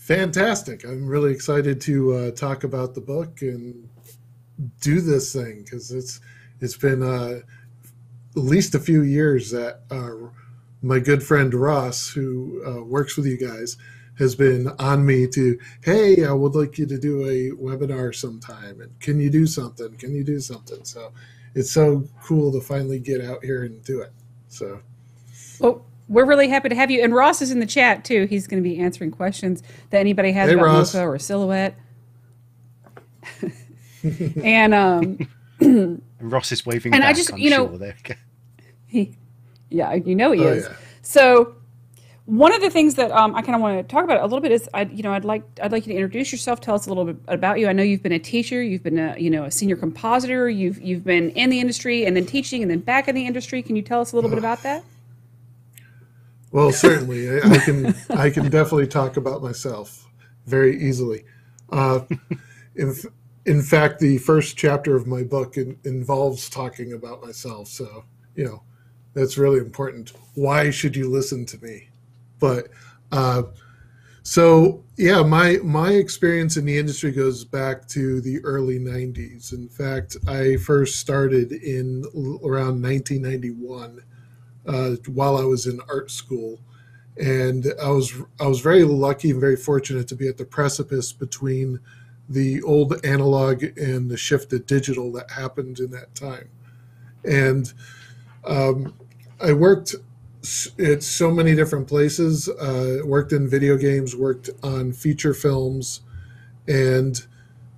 Fantastic. I'm really excited to talk about the book and do this thing because it's been at least a few years that my good friend Ross, who works with you guys, has been on me to, hey, I would like you to do a webinar sometime, and can you do something? Can you do something? So it's so cool to finally get out here and do it. So, well, we're really happy to have you. And Ross is in the chat too. He's going to be answering questions that anybody has about Ross. Mocha or Silhouette. And Ross is waving and back, I just, I'm you know, sure. There. yeah, you know he is. Yeah. So one of the things that I kind of want to talk about a little bit is, I'd like you to introduce yourself. Tell us a little bit about you. I know you've been a teacher, you've been a senior compositor, you've been in the industry and then teaching and then back in the industry. Can you tell us a little bit about that? Well, certainly, I can definitely talk about myself very easily. In fact, the first chapter of my book involves talking about myself. So, that's really important. Why should you listen to me? But so yeah, my experience in the industry goes back to the early 90s. In fact, I first started in around 1991 while I was in art school. And I was very lucky and very fortunate to be at the precipice between the old analog and the shift to digital that happened in that time. And I worked at so many different places, worked in video games, worked on feature films, and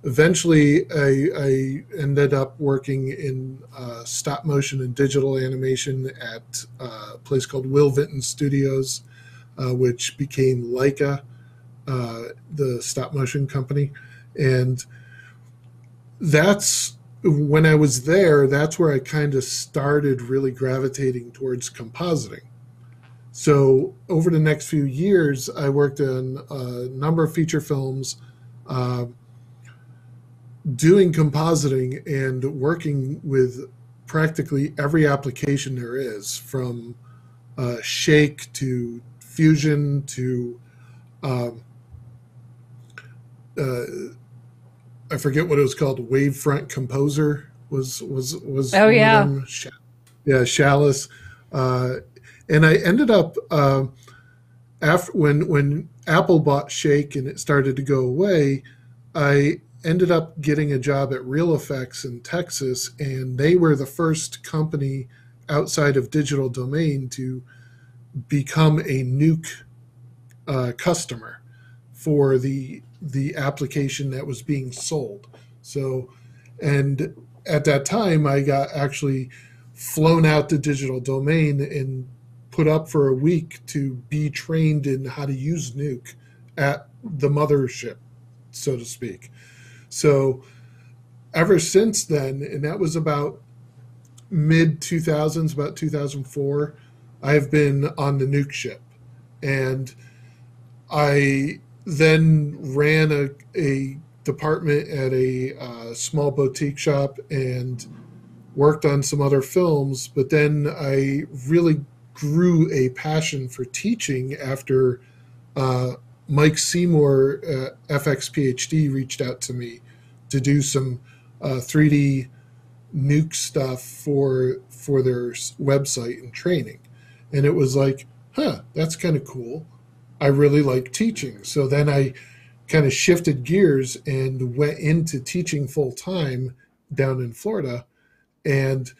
eventually I ended up working in stop motion and digital animation at a place called Will Vinton Studios, which became Leica, the stop motion company. And that's when I was there, that's where I kind of started really gravitating towards compositing. So over the next few years, I worked on a number of feature films, doing compositing and working with practically every application there is, from Shake to Fusion to I forget what it was called. Wavefront Composer was Oh one yeah. of them. Yeah, Chalice. And I ended up after when Apple bought Shake and it started to go away, I ended up getting a job at Real Effects in Texas, and they were the first company outside of Digital Domain to become a NUKE customer for the application that was being sold. So, and at that time, I got actually flown out to Digital Domain and put up for a week to be trained in how to use NUKE at the mothership, so to speak. So ever since then, and that was about mid 2000s, about 2004, I have been on the NUKE ship. And I then ran a department at a small boutique shop and worked on some other films. But then I really grew a passion for teaching after Mike Seymour, FX PhD, reached out to me to do some 3D NUKE stuff for their website and training. And it was like, that's kind of cool. I really like teaching. So then I kind of shifted gears and went into teaching full time down in Florida, and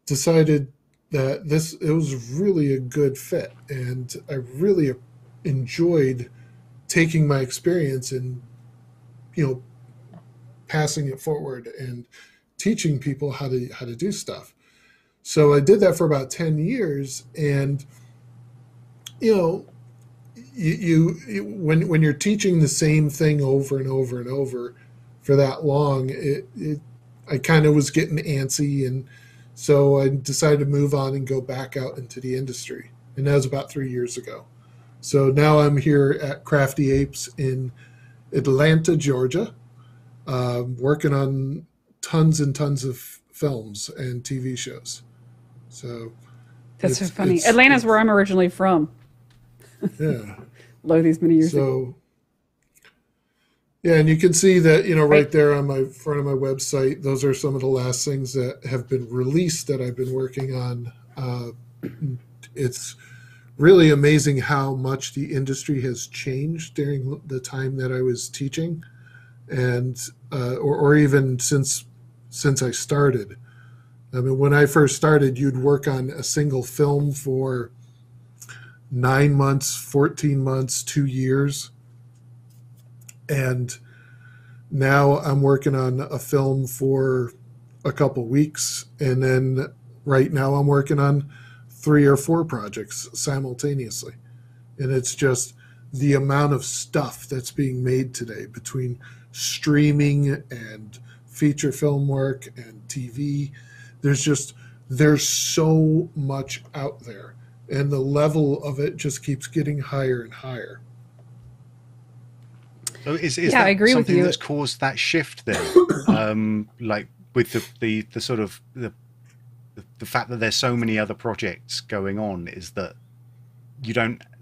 decided that it was really a good fit. And I really enjoyed taking my experience and, passing it forward and teaching people how to do stuff. So I did that for about 10 years. And, when you're teaching the same thing over and over and over for that long, I kind of was getting antsy, and so I decided to move on and go back out into the industry. And that was about 3 years ago. So now I'm here at CraftyApes in Atlanta, Georgia, working on tons and tons of films and TV shows. So that's so funny. Atlanta's where I'm originally from. Yeah. These many years ago. So Yeah, and you can see that, right there on my front of my website, those are some of the last things that have been released that I've been working on. It's really amazing how much the industry has changed during the time that I was teaching, and or even since I started. I mean, when I first started, you'd work on a single film for 9 months, 14 months, 2 years. And now I'm working on a film for a couple weeks. And then right now I'm working on 3 or 4 projects simultaneously. And it's just the amount of stuff that's being made today between streaming and feature film work and TV. There's so much out there, and the level of it just keeps getting higher and higher. So is Yeah, I that agree with something you. that's caused that shift then? Like with the sort of the fact that there's so many other projects going on, is that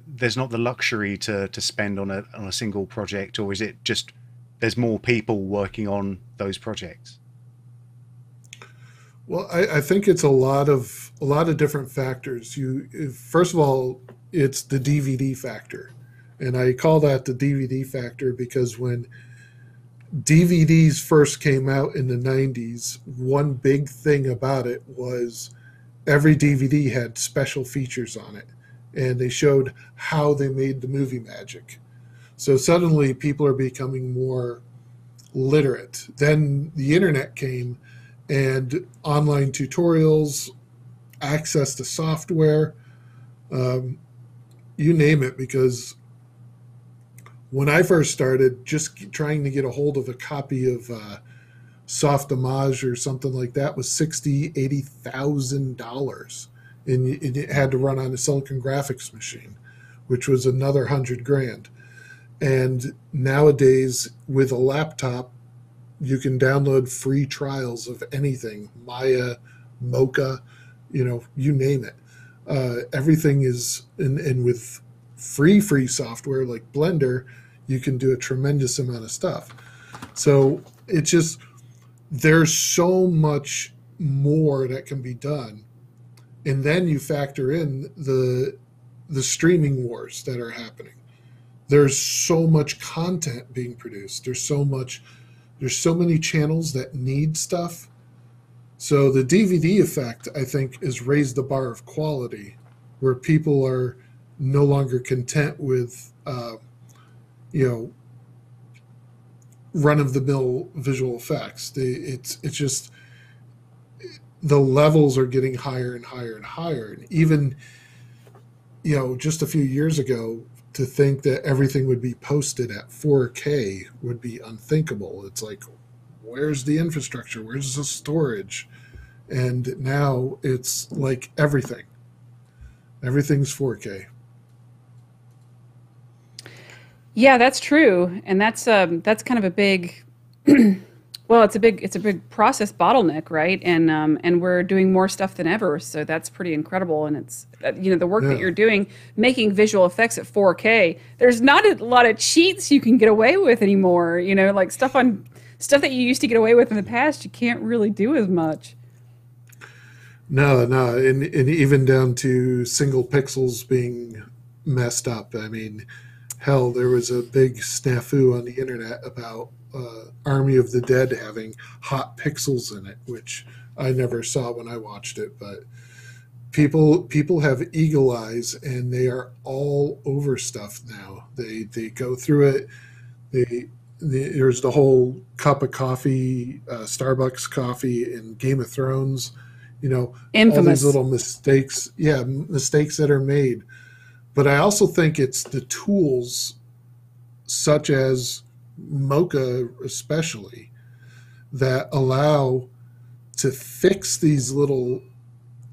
there's not the luxury to spend on a single project, or is it just there's more people working on those projects? Well, I think it's a lot of different factors. First of all, it's the DVD factor, and I call that the DVD factor because when DVDs first came out in the 90s, one big thing about it was every DVD had special features on it, and they showed how they made the movie magic. So suddenly people are becoming more literate. Then the internet came, and online tutorials, access to software, you name it, because when I first started, just trying to get a hold of a copy of Soft Homage or something like that was $80,000, and it had to run on a Silicon Graphics machine, which was another 100 grand. And nowadays, with a laptop, you can download free trials of anything, Maya, Mocha, you name it. Everything is, and with free software like Blender, you can do a tremendous amount of stuff. So it's just, there's so much more that can be done. And then you factor in the streaming wars that are happening. There's so much content being produced. There's so many channels that need stuff. So the DVD effect, I think, has raised the bar of quality, where people are no longer content with, run-of-the-mill visual effects. It's just the levels are getting higher and higher and higher. And even, just a few years ago, to think that everything would be posted at 4K would be unthinkable. It's like, where's the infrastructure? Where's the storage? And now it's like everything's 4K. Yeah, that's true, and that's kind of a big, well, it's a big process bottleneck, right? And we're doing more stuff than ever, so that's pretty incredible. And it's the work that you're doing, making visual effects at 4K. There's not a lot of cheats you can get away with anymore. Like stuff that you used to get away with in the past, you can't really do as much. No, and even down to single pixels being messed up. I mean, hell, there was a big snafu on the internet about Army of the Dead having hot pixels in it, which I never saw when I watched it. But people have eagle eyes, and they are all over stuff now. They go through it. There's the whole cup of coffee, Starbucks coffee in Game of Thrones. Infamous. All these little mistakes. Yeah, mistakes that are made. But I also think it's the tools, such as Mocha especially, that allow to fix these little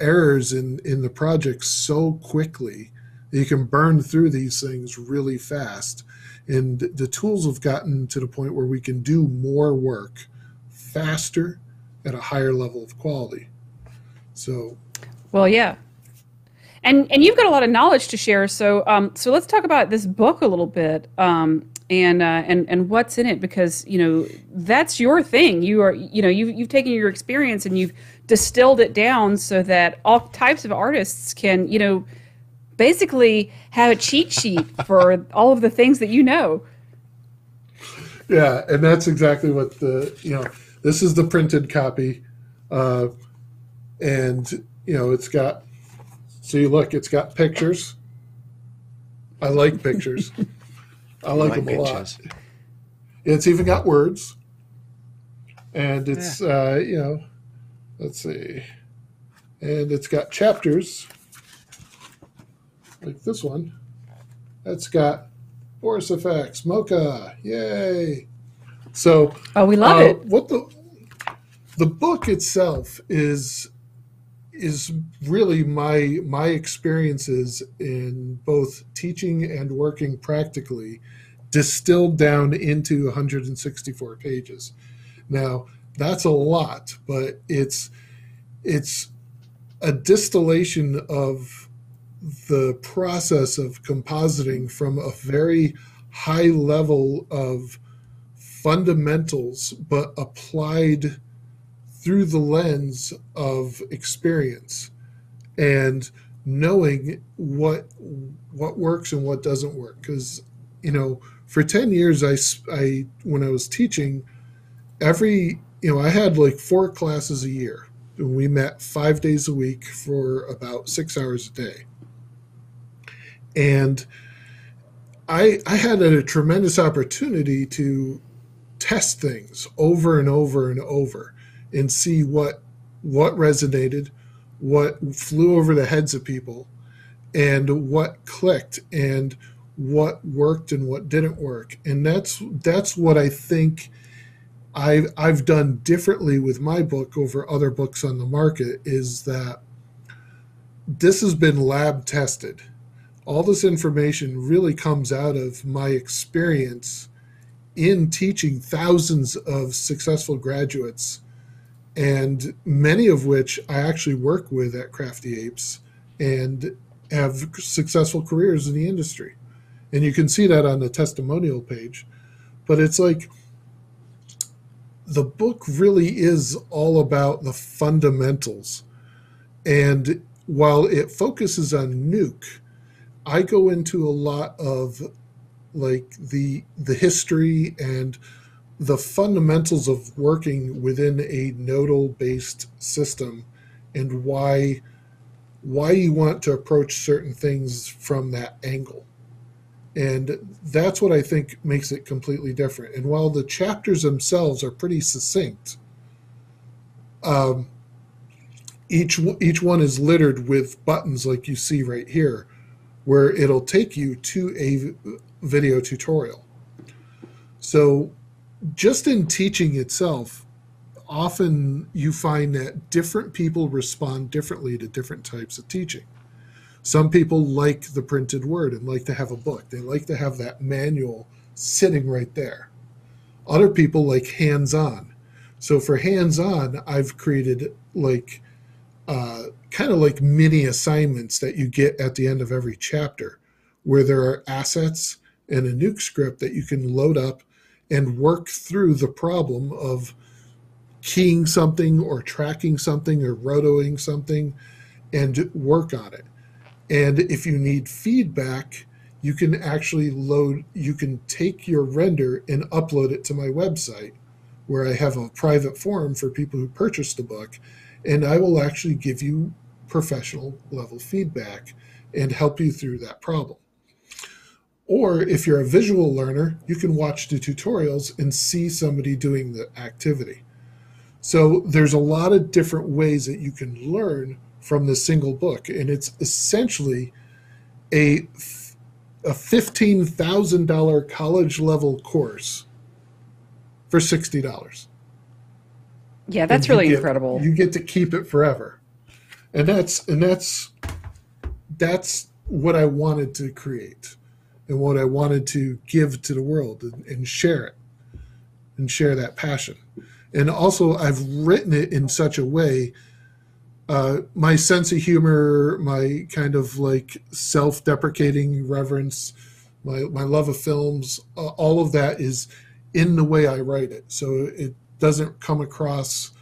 errors in the project so quickly that you can burn through these things really fast. And the tools have gotten to the point where we can do more work faster at a higher level of quality. So, well, yeah. And you've got a lot of knowledge to share. So let's talk about this book a little bit. and what's in it, because that's your thing. You've taken your experience and you've distilled it down so that all types of artists can basically have a cheat sheet for all of the things that Yeah, and that's exactly what this is the printed copy, and it's got, so you look, it's got pictures. I like pictures. I like them a lot. It's even got words, and it's let's see, and it's got chapters like this one. That's got Boris FX, Mocha, yay! So we love it. What the book itself is really my experiences in both teaching and working practically, distilled down into 164 pages. Now, that's a lot, but it's a distillation of the process of compositing from a very high level of fundamentals, but applied through the lens of experience and knowing what works and what doesn't work. Because for 10 years, I when I was teaching, I had like 4 classes a year. We met 5 days a week for about 6 hours a day. And I had a tremendous opportunity to test things over and over and over and see what resonated, what flew over the heads of people, and what clicked, and what worked and what didn't work. And that's what I think I've done differently with my book over other books on the market, is that this has been lab tested. All this information really comes out of my experience in teaching thousands of successful graduates, and many of which I actually work with at CraftyApes and have successful careers in the industry. And you can see that on the testimonial page. But it's like, the book really is all about the fundamentals. And while it focuses on Nuke, I go into a lot of like the history and the fundamentals of working within a nodal based system, and why you want to approach certain things from that angle. And that's what I think makes it completely different. And while the chapters themselves are pretty succinct, each one is littered with buttons like you see right here, where it'll take you to a video tutorial. So just in teaching itself, often you find that different people respond differently to different types of teaching. Some people like the printed word and like to have a book. They like to have that manual sitting right there. Other people like hands-on. So for hands-on, I've created like kind of like mini assignments that you get at the end of every chapter, where there are assets and a Nuke script that you can load up and work through the problem of keying something or tracking something or rotoing something and work on it. And if you need feedback, you can actually you can take your render and upload it to my website, where I have a private forum for people who purchase the book, and I will actually give you professional level feedback and help you through that problem. Or if you're a visual learner, you can watch the tutorials and see somebody doing the activity. So there's a lot of different ways that you can learn from the single book, and it's essentially a $15,000 college level course for $60. Yeah, that's really incredible. You get to keep it forever, and that's what I wanted to create, and what I wanted to give to the world, and share it, and share that passion. And also, I've written it in such a way, my sense of humor, my kind of like self-deprecating reverence, my love of films, all of that is in the way I write it. So it doesn't come across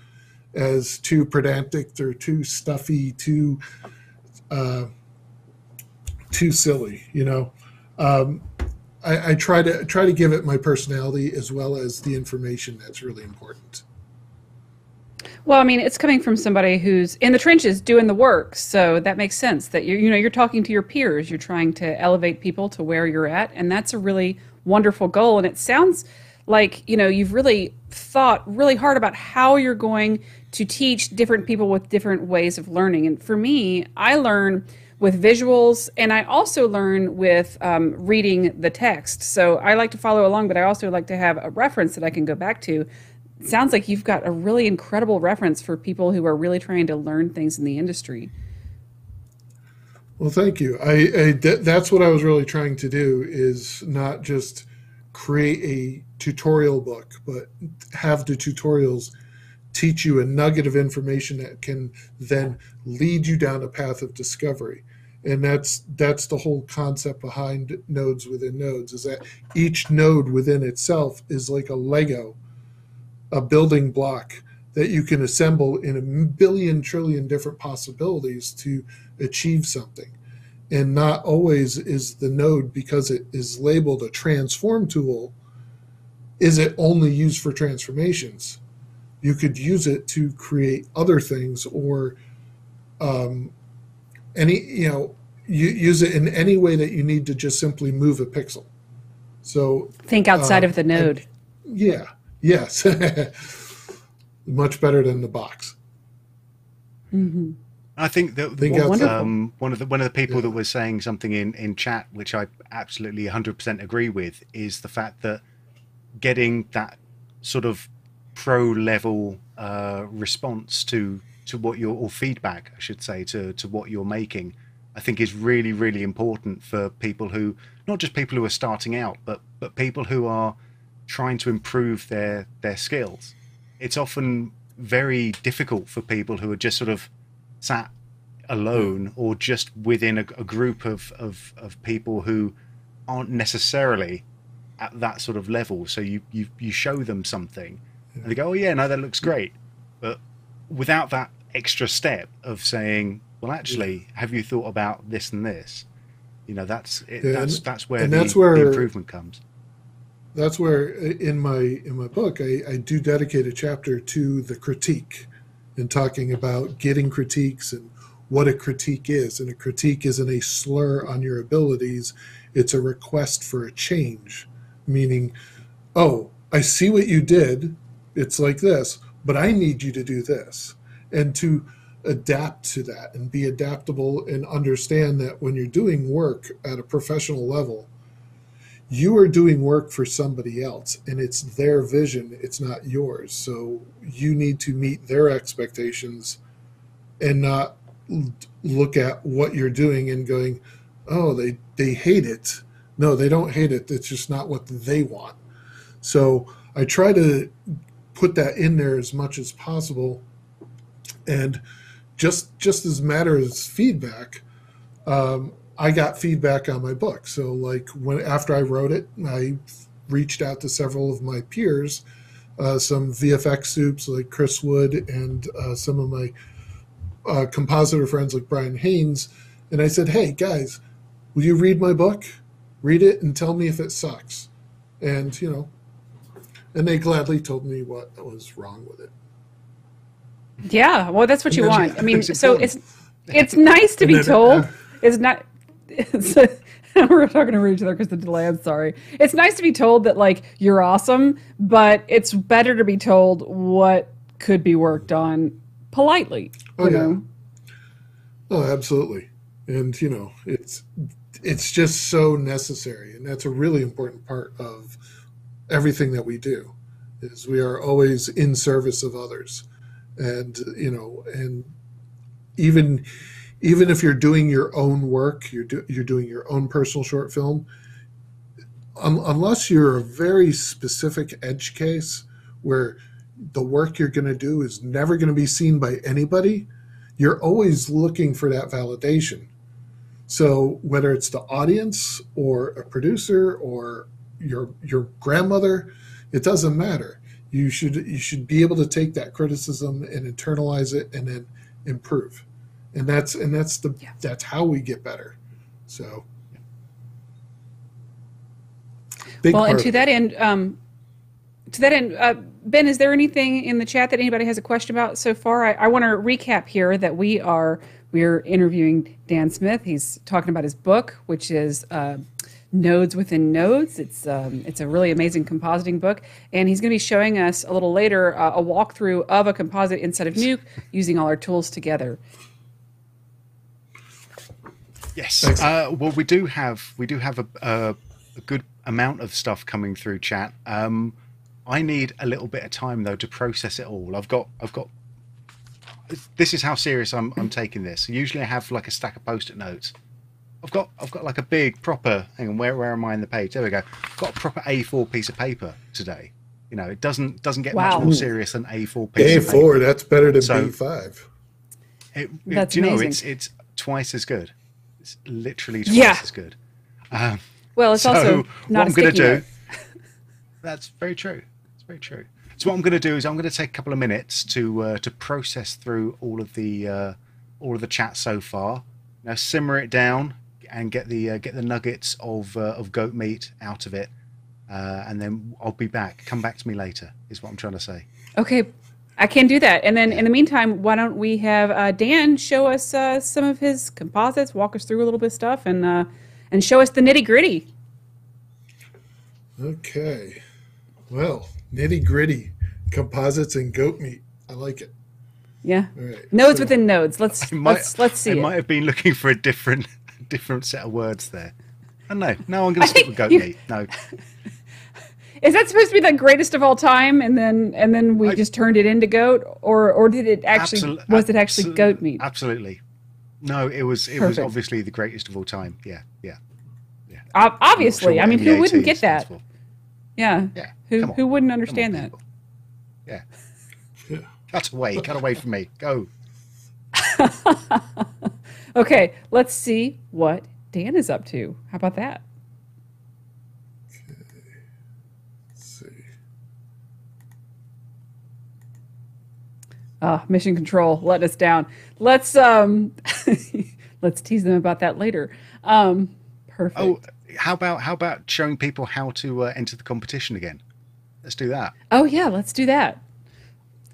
as too pedantic or too stuffy, too silly, you know. I try to give it my personality as well as the information that's really important. Well, I mean, it's coming from somebody who's in the trenches doing the work, so that makes sense. That you're talking to your peers, you're trying to elevate people to where you're at, and that's a really wonderful goal. And it sounds like you've really thought really hard about how you're going to teach different people with different ways of learning. And for me, I learn with visuals, and I also learn with reading the text. So I like to follow along, but I also like to have a reference that I can go back to. It sounds like you've got a really incredible reference for people who are really trying to learn things in the industry. Well, thank you. That's what I was really trying to do, is not just create a tutorial book, but have the tutorials teach you a nugget of information that can then lead you down a path of discovery. And that's the whole concept behind nodes within nodes, is that each node within itself is like a Lego, a building block that you can assemble in a billion trillion different possibilities to achieve something. And not always is the node, because it is labeled a transform tool, is it only used for transformations. You could use it to create other things, or use it in any way that you need to just simply move a pixel. So think outside of the node. Yes. Much better than the box. Mm-hmm. I think that one of the people that was saying something in chat, which I absolutely 100% agree with, is the fact that getting that sort of pro level response to what or feedback, I should say, to what you're making, I think is really, really important for people who, not just people who are starting out, but people who are trying to improve their skills. It's often very difficult for people who are just sort of sat alone, or just within a group of people who aren't necessarily at that sort of level. So you show them something and they go, oh yeah, no, that looks great. But without that extra step of saying, well, actually, have you thought about this and this? That's it. Yeah, that's where the improvement comes. That's where in my book I do dedicate a chapter to the critique, and talking about getting critiques and what a critique is. And a critique isn't a slur on your abilities. It's a request for a change, meaning, oh, I see what you did. It's like this, but I need you to do this. And to adapt to that and be adaptable, and understand that when you're doing work at a professional level, you are doing work for somebody else, and it's their vision, it's not yours. So you need to meet their expectations and not look at what you're doing and going, oh, they hate it. No, they don't hate it. It's just not what they want. So I try to put that in there as much as possible. And just as a matter as feedback, I got feedback on my book. So like after I wrote it, I reached out to several of my peers, some VFX soups like Chris Wood, and some of my compositor friends like Brian Haynes. And I said, hey guys, will you read my book? Read it and tell me if it sucks. And, and they gladly told me what was wrong with it. Yeah, well, that's what you want. I mean, so it's nice to be told. It's not. We're talking over each other because of the delay. I'm sorry. It's nice to be told that like you're awesome, but it's better to be told what could be worked on politely. Oh yeah. Oh, absolutely. And it's just so necessary, and that's a really important part of everything that we do. Is we are always in service of others, and and even if you're doing your own work, you're doing your own personal short film, unless you're a very specific edge case where the work you're going to do is never going to be seen by anybody, you're always looking for that validation. So whether it's the audience or a producer or your grandmother, it doesn't matter. You should be able to take that criticism and internalize it and then improve. And that's how we get better. So well, and to that end, Ben, is there anything in the chat that anybody has a question about so far? I want to recap here that we're interviewing Dan Smith. He's talking about his book, which is Nodes Within Nodes. It's a really amazing compositing book, and he's going to be showing us a little later a walkthrough of a composite inside of Nuke using all our tools together. Yes. Well, we do have a good amount of stuff coming through chat. I need a little bit of time though to process it all. I've got. This is how serious I'm taking this. Usually I have like a stack of post-it notes. I've got like a big proper. Hang on, where am I in the page? There we go. I've got a proper A4 piece of paper today. You know, it doesn't get much more serious than A4 piece of paper. A4, that's better than B5. That's do you know amazing. it's twice as good. It's literally twice as good. Well, it's also not what I'm going to note. do. That's very true. It's very true. So what I'm going to do is I'm going to take a couple of minutes to process through all of the chat so far. Now simmer it down and get the nuggets of goat meat out of it, and then I'll be back. Come back to me later is what I'm trying to say. Okay, I can do that. And then in the meantime, why don't we have Dan show us some of his composites, walk us through a little bit of stuff, and show us the nitty gritty. Okay. Well, nitty gritty composites and goat meat. I like it. Yeah. All right. Nodes within nodes. Let's see. I might have been looking for a different set of words there. Oh, no, I'm going to stick with goat meat. No. Is that supposed to be the greatest of all time, and then we just turned it into goat, or did it actually was it actually goat meat? Absolutely. No, it was obviously the greatest of all time. Yeah. Obviously, Sure, I mean, who wouldn't get stands that? for. Yeah. Who wouldn't understand that? People. Yeah. Cut away from me. Go. Okay, let's see what Dan is up to. How about that? Okay. Let's see. Mission Control letting us down. Let's let's tease them about that later. Perfect. Oh, how about showing people how to enter the competition again? Let's do that. Oh yeah, let's do that.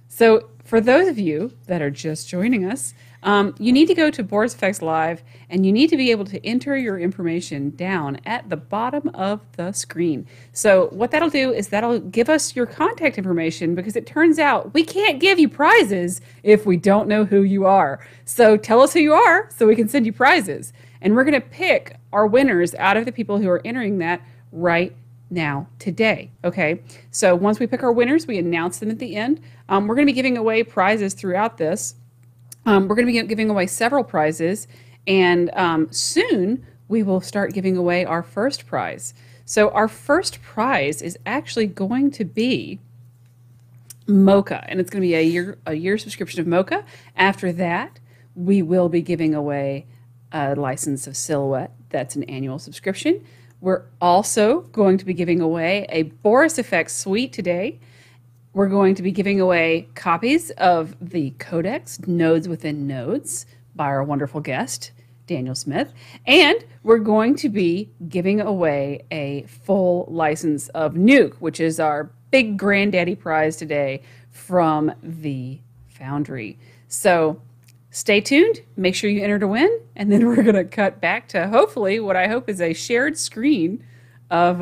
So for those of you that are just joining us, you need to go to Boris FX Live, and you need to be able to enter your information down at the bottom of the screen. So what that'll do is that'll give us your contact information, because it turns out we can't give you prizes if we don't know who you are. So tell us who you are so we can send you prizes. And we're going to pick our winners out of the people who are entering that right now, today. Okay, so once we pick our winners, we announce them at the end. We're going to be giving away prizes throughout this. We're going to be giving away several prizes, and soon we will start giving away our first prize. So our first prize is actually going to be Mocha, and it's going to be a year subscription of Mocha. After that, we will be giving away a license of Silhouette. That's an annual subscription. We're also going to be giving away a Boris FX suite today. We're going to be giving away copies of the Codex, Nodes Within Nodes, by our wonderful guest, Daniel Smith. And we're going to be giving away a full license of Nuke, which is our big granddaddy prize today from the Foundry. So stay tuned, make sure you enter to win, and then we're going to cut back to hopefully what I hope is a shared screen of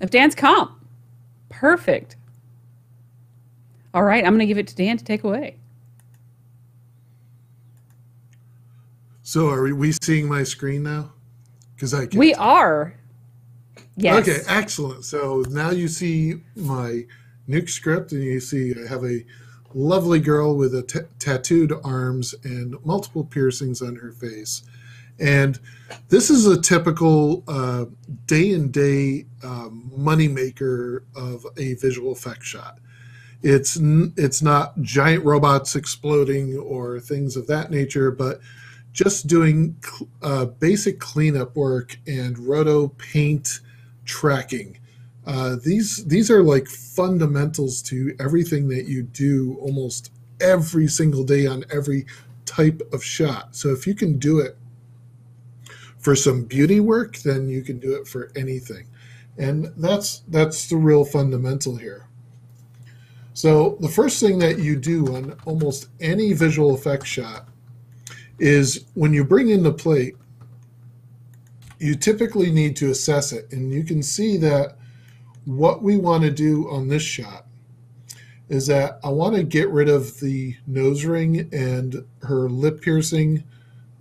Dan's comp. Perfect. All right, I'm going to give it to Dan to take away. So are we seeing my screen now? Because I can. We are. Yes. Okay, excellent. So now you see my Nuke script, and you see I have a lovely girl with a tattooed arms and multiple piercings on her face. And this is a typical day-and-day moneymaker of a visual effects shot. It's not giant robots exploding or things of that nature, but just doing basic cleanup work and roto paint tracking. These are like fundamentals to everything that you do almost every single day on every type of shot. So if you can do it for some beauty work, then you can do it for anything. And that's the real fundamental here. So the first thing that you do on almost any visual effects shot is when you bring in the plate, you typically need to assess it. And you can see that what we want to do on this shot is that I want to get rid of the nose ring and her lip piercing,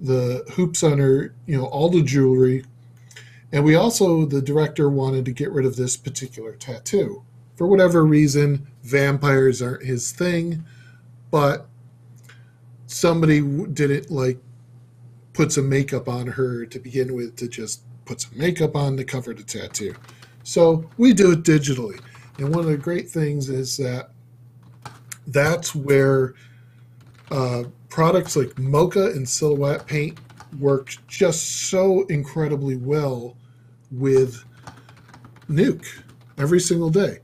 the hoops on her, all the jewelry. And we also, the director wanted to get rid of this particular tattoo. For whatever reason, vampires aren't his thing, but somebody didn't put some makeup on her to begin with, to just put some makeup on to cover the tattoo. So we do it digitally. And one of the great things is that that's where products like Mocha and Silhouette paint work just so incredibly well with Nuke every single day.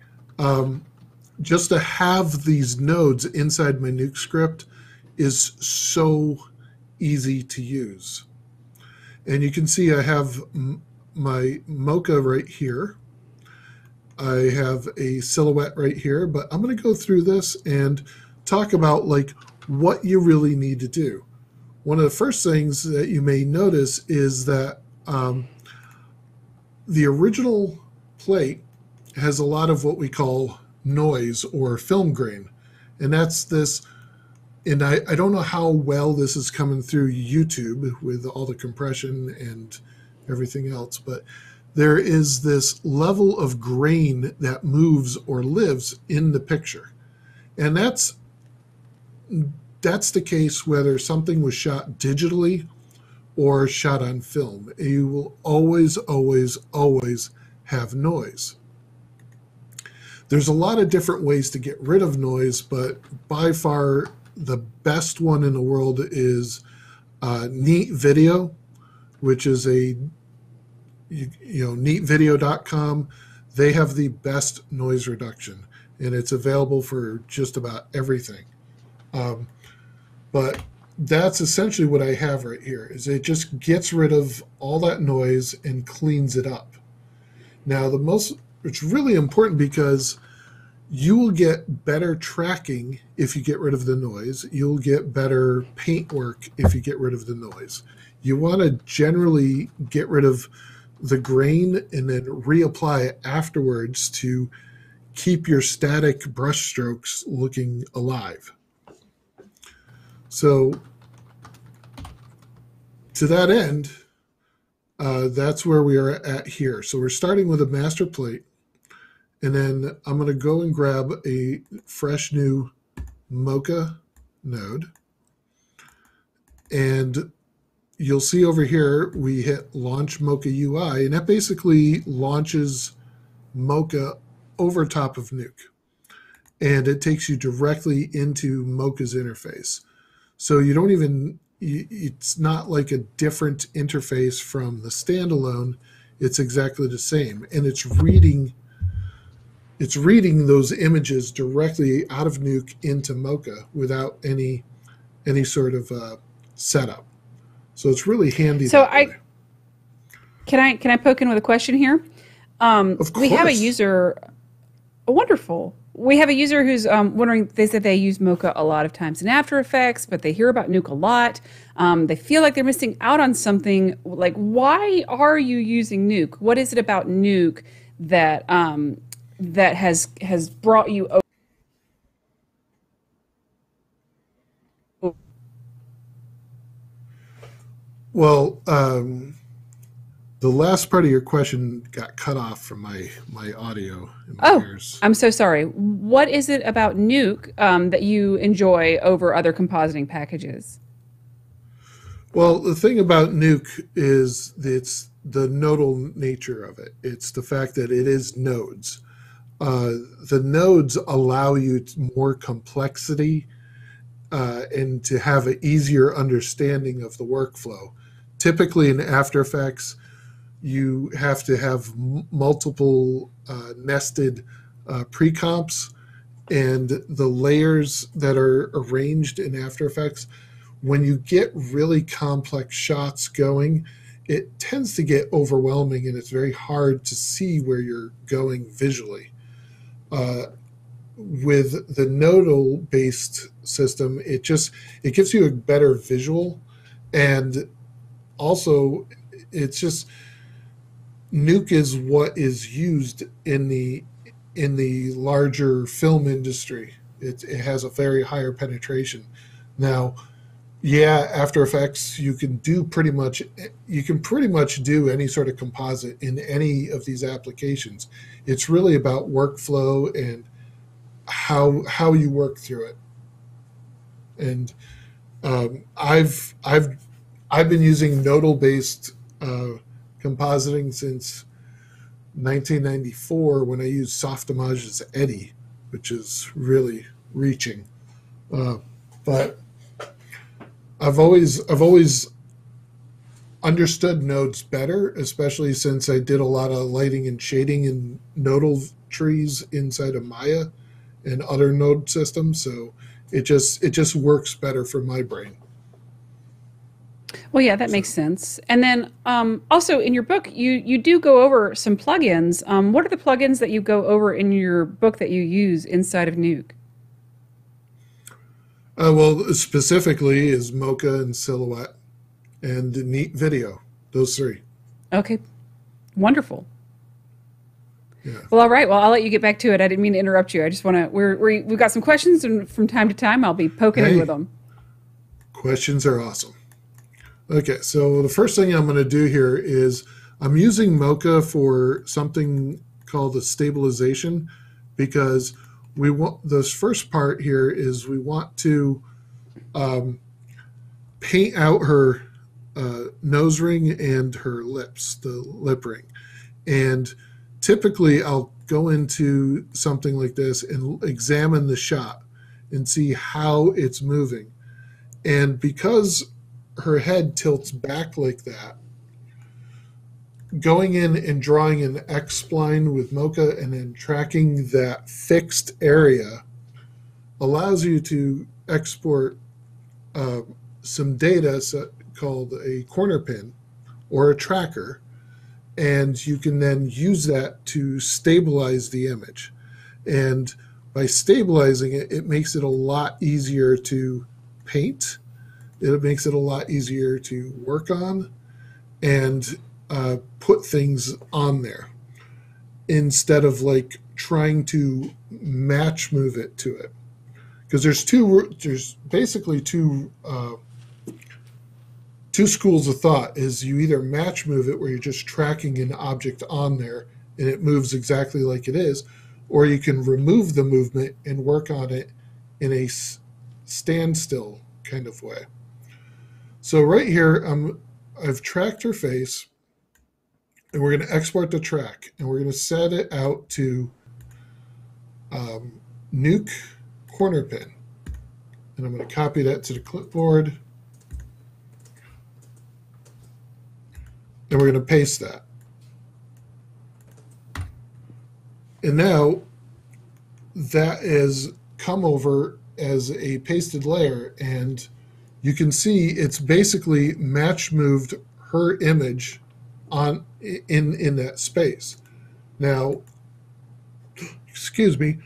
Just to have these nodes inside my Nuke script is so easy to use. And you can see I have my Mocha right here. I have a Silhouette right here, but I'm going to go through this and talk about what you really need to do. One of the first things that you may notice is that the original plate has a lot of what we call noise or film grain. And that's this, and I don't know how well this is coming through YouTube with all the compression and everything else, but there is this level of grain that moves or lives in the picture. And that's the case whether something was shot digitally or shot on film. You will always, always, always have noise. There's a lot of different ways to get rid of noise, but by far the best one in the world is Neat Video, which is neatvideo.com. They have the best noise reduction, and it's available for just about everything. But that's essentially what I have right here, is it just gets rid of all that noise and cleans it up. Now, it's really important because you will get better tracking if you get rid of the noise. You'll get better paint work if you get rid of the noise. You want to generally get rid of the grain and then reapply it afterwards to keep your static brush strokes looking alive. So to that end, that's where we are at here. So we're starting with a master plate, and then I'm going to go and grab a fresh new Mocha node, and you'll see over here we hit launch Mocha UI, and that basically launches Mocha over top of Nuke, and it takes you directly into Mocha's interface. So you don't even, it's not like a different interface from the standalone. It's exactly the same, and it's reading those images directly out of Nuke into Mocha without any sort of setup. So it's really handy. So can I poke in with a question here? Of course. We have a user. Wonderful. We have a user who's wondering. They said they use Mocha a lot of times in After Effects, but they hear about Nuke a lot. They feel like they're missing out on something. Like, why are you using Nuke? What is it about Nuke that that has brought you over? Well, the last part of your question got cut off from my audio in my ears. I'm so sorry. What is it about Nuke that you enjoy over other compositing packages? Well, the thing about Nuke is it's the nodal nature of it. It's the fact that it is nodes. The nodes allow you more complexity and to have an easier understanding of the workflow. Typically in After Effects, you have to have multiple nested pre-comps, and the layers that are arranged in After Effects, when you get really complex shots going, it tends to get overwhelming and it's very hard to see where you're going visually. With the nodal based system, it gives you a better visual, and also it's just Nuke is what is used in the larger film industry. It has a very higher penetration. Now, yeah, After Effects, you can pretty much do any sort of composite in any of these applications. It's really about workflow and how you work through it. And I've been using nodal based compositing since 1994 when I used Softamage's Eddy, which is really reaching. But I've always understood nodes better, especially since I did a lot of lighting and shading in nodal trees inside of Maya and other node systems. So it just works better for my brain. Well, yeah, that makes sense. And then also in your book, you do go over some plugins. What are the plugins that you go over in your book that you use inside of Nuke? Well, specifically is Mocha and Silhouette and Neat Video. Those three. Okay, wonderful. Yeah. Well, all right. Well, I'll let you get back to it. I didn't mean to interrupt you. I just want to. We've got some questions, and from time to time, I'll be poking in with them. Questions are awesome. Okay, so the first thing I'm going to do here is I'm using Mocha for something called a stabilization, because we want this first part here is we want to paint out her nose ring and her lips, the lip ring. And typically I'll go into something like this and examine the shot and see how it's moving. And because her head tilts back like that, going in and drawing an X-spline with Mocha and then tracking that fixed area allows you to export some data called a corner pin or a tracker, and you can then use that to stabilize the image. And by stabilizing it, it makes it a lot easier to paint. It makes it a lot easier to work on and put things on there instead of like trying to match move it to it. Because there's basically two schools of thought. Is you either match move it where you're just tracking an object on there and it moves exactly like it is, or you can remove the movement and work on it in a standstill kind of way. So right here, I've tracked her face, and we're going to export the track, and we're going to set it out to Nuke corner pin. And I'm going to copy that to the clipboard. And we're going to paste that. And now that has come over as a pasted layer, and you can see it's basically match moved her image on in that space. Now, excuse me.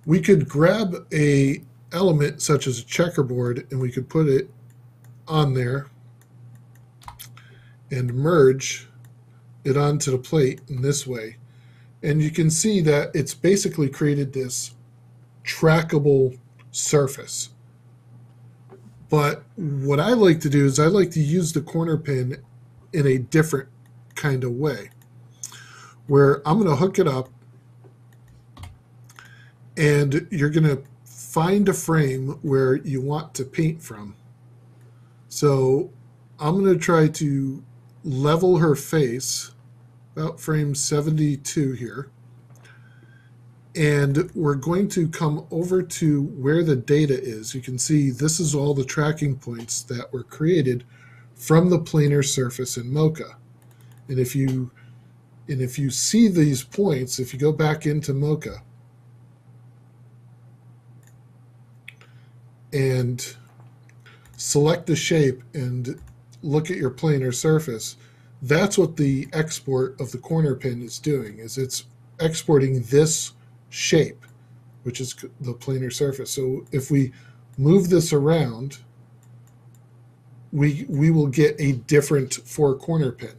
We could grab a element such as a checkerboard and we could put it on there and merge it onto the plate in this way. And you can see that it's basically created this trackable surface. But what I like to do is I like to use the corner pin in a different kind of way, where I'm going to hook it up and you're going to find a frame where you want to paint from. So I'm going to try to level her face about frame 72 here. And we're going to come over to where the data is. You can see this is all the tracking points that were created from the planar surface in Mocha. And if you see these points, if you go back into Mocha and select the shape and look at your planar surface, that's what the export of the corner pin is doing, is it's exporting this shape, which is the planar surface. So if we move this around, we will get a different 4-corner pin.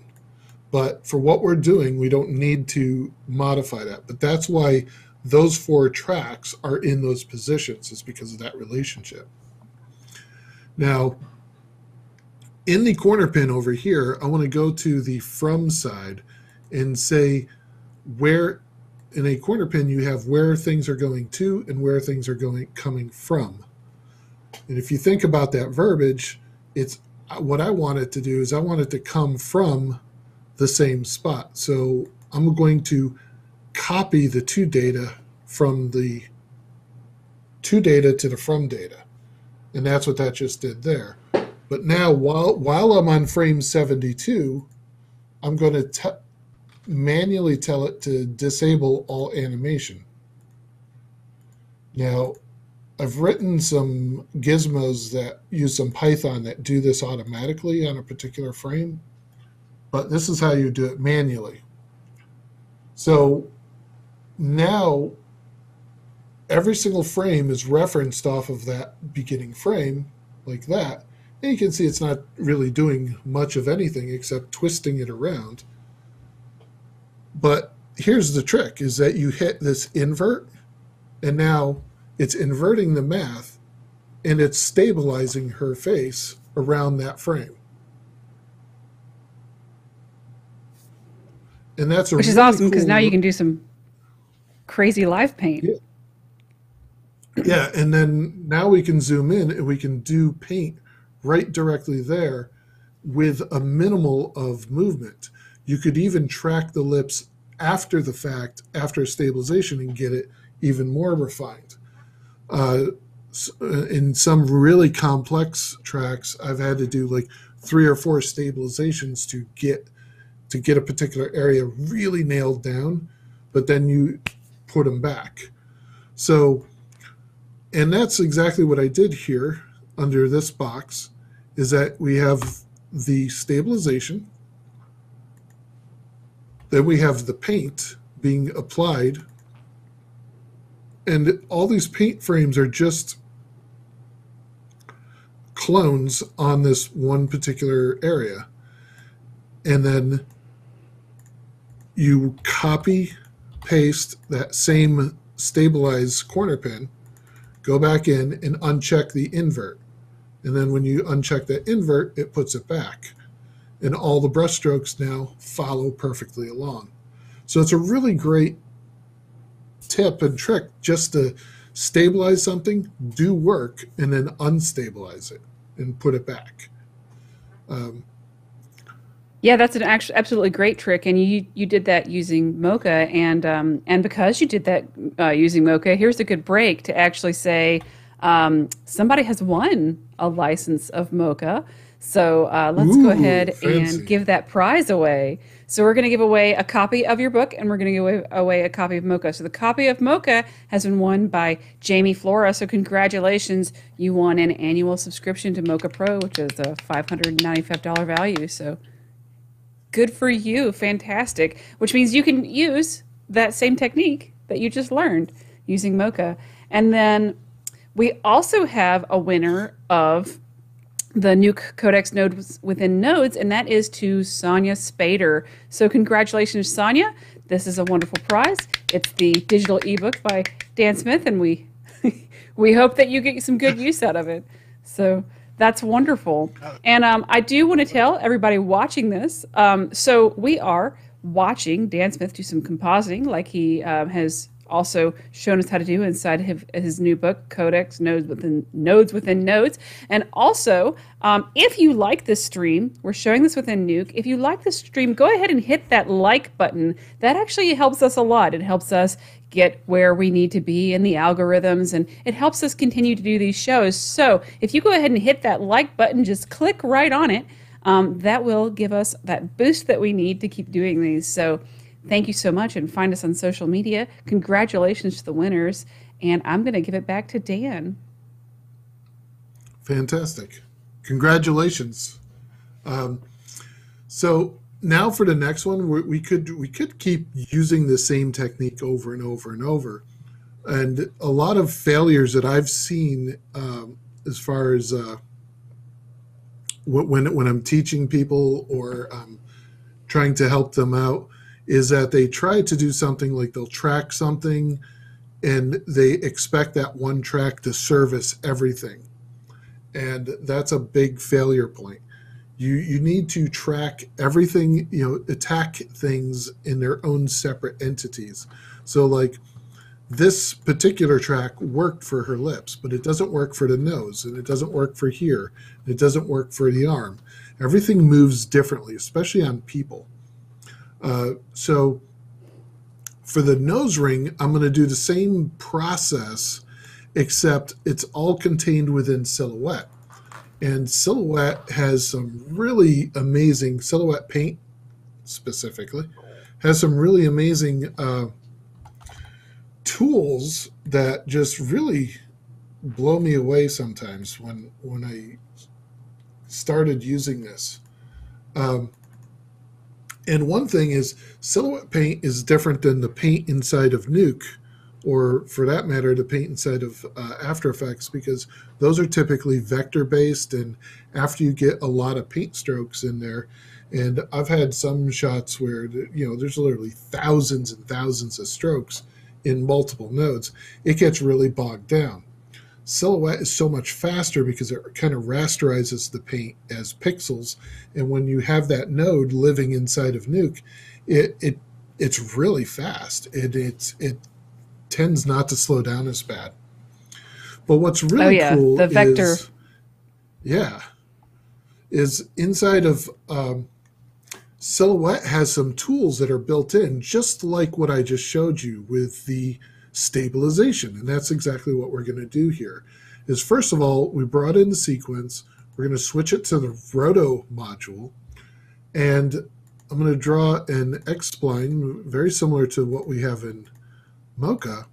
But for what we're doing, we don't need to modify that. But that's why those 4 tracks are in those positions, is because of that relationship. Now, in the corner pin over here, I want to go to the from side and say where, in a corner pin, you have where things are going to and where things are coming from. And if you think about that verbiage, it's what I want it to do is I want it to come from the same spot. So I'm going to copy the to data from the to data to the from data. And that's what that just did there. But now while I'm on frame 72, I'm going to manually tell it to disable all animation. Now, I've written some gizmos that use some Python that do this automatically on a particular frame, but this is how you do it manually. So now every single frame is referenced off of that beginning frame like that. And you can see it's not really doing much of anything except twisting it around. But here's the trick, is that you hit this invert, and now it's inverting the math, and it's stabilizing her face around that frame. And that's which is really awesome, because cool now you can do some crazy live paint. Yeah, and then now we can zoom in and we can do paint right directly there with a minimal of movement. You could even track the lips after the fact, after stabilization, and get it even more refined. In some really complex tracks, I've had to do like 3 or 4 stabilizations to get a particular area really nailed down, but then you put them back. So, and that's exactly what I did here under this box, is that we have the stabilization, then we have the paint being applied, and all these paint frames are just clones on this one particular area. And then you copy, paste that same stabilized corner pin, go back in and uncheck the invert. And then when you uncheck that invert, it puts it back. And all the brush strokes now follow perfectly along. So it's a really great tip and trick just to stabilize something, do work, and then unstabilize it and put it back. Yeah, that's an absolutely great trick, and you did that using Mocha, and because you did that using Mocha, here's a good break to actually say somebody has won a license of Mocha. So let's go ahead and give that prize away. So we're going to give away a copy of your book, and we're going to give away a copy of Mocha. So the copy of Mocha has been won by Jamie Flora. So congratulations, you won an annual subscription to Mocha Pro, which is a $595 value. So good for you. Fantastic. Which means you can use that same technique that you just learned using Mocha. And then we also have a winner of the NUKE Codex Nodes Within Nodes, and that is to Sonia Spader. So congratulations, Sonia. This is a wonderful prize. It's the digital ebook by Dan Smith, and we we hope that you get some good use out of it. So that's wonderful. And I do want to tell everybody watching this, so we are watching Dan Smith do some compositing like he has also shown us how to do inside his new book, Codex, Nodes Within Nodes. And also, if you like this stream, we're showing this within Nuke. If you like this stream, go ahead and hit that like button. That actually helps us a lot. It helps us get where we need to be in the algorithms, and it helps us continue to do these shows. So if you go ahead and hit that like button, just click right on it. That will give us that boost that we need to keep doing these. So thank you so much, and find us on social media. Congratulations to the winners, and I'm going to give it back to Dan. Fantastic. Congratulations. So now for the next one, we could keep using the same technique over and over and over. And a lot of failures that I've seen as far as when I'm teaching people or trying to help them out is that they try to do something like they'll track something and they expect that one track to service everything. And that's a big failure point. You need to track everything, attack things in their own separate entities. So like this particular track worked for her lips, but it doesn't work for the nose, and it doesn't work for here, and it doesn't work for the arm. Everything moves differently, especially on people. So for the nose ring, I'm going to do the same process, except it's all contained within Silhouette. And Silhouette has some really amazing, Silhouette paint specifically, has some really amazing tools that just really blow me away sometimes when I started using this. And one thing is, Silhouette paint is different than the paint inside of Nuke, or for that matter, the paint inside of After Effects, because those are typically vector-based, and after you get a lot of paint strokes in there, and I've had some shots where, there's literally thousands and thousands of strokes in multiple nodes, it gets really bogged down. Silhouette is so much faster because it kind of rasterizes the paint as pixels, and when you have that node living inside of Nuke, it's really fast. It tends not to slow down as bad. But what's really cool the vector. is inside of Silhouette has some tools that are built in, just like what I just showed you with the stabilization. And that's exactly what we're going to do here. Is first of all, we brought in the sequence. We're going to switch it to the roto module. And I'm going to draw an X-spline, very similar to what we have in Mocha.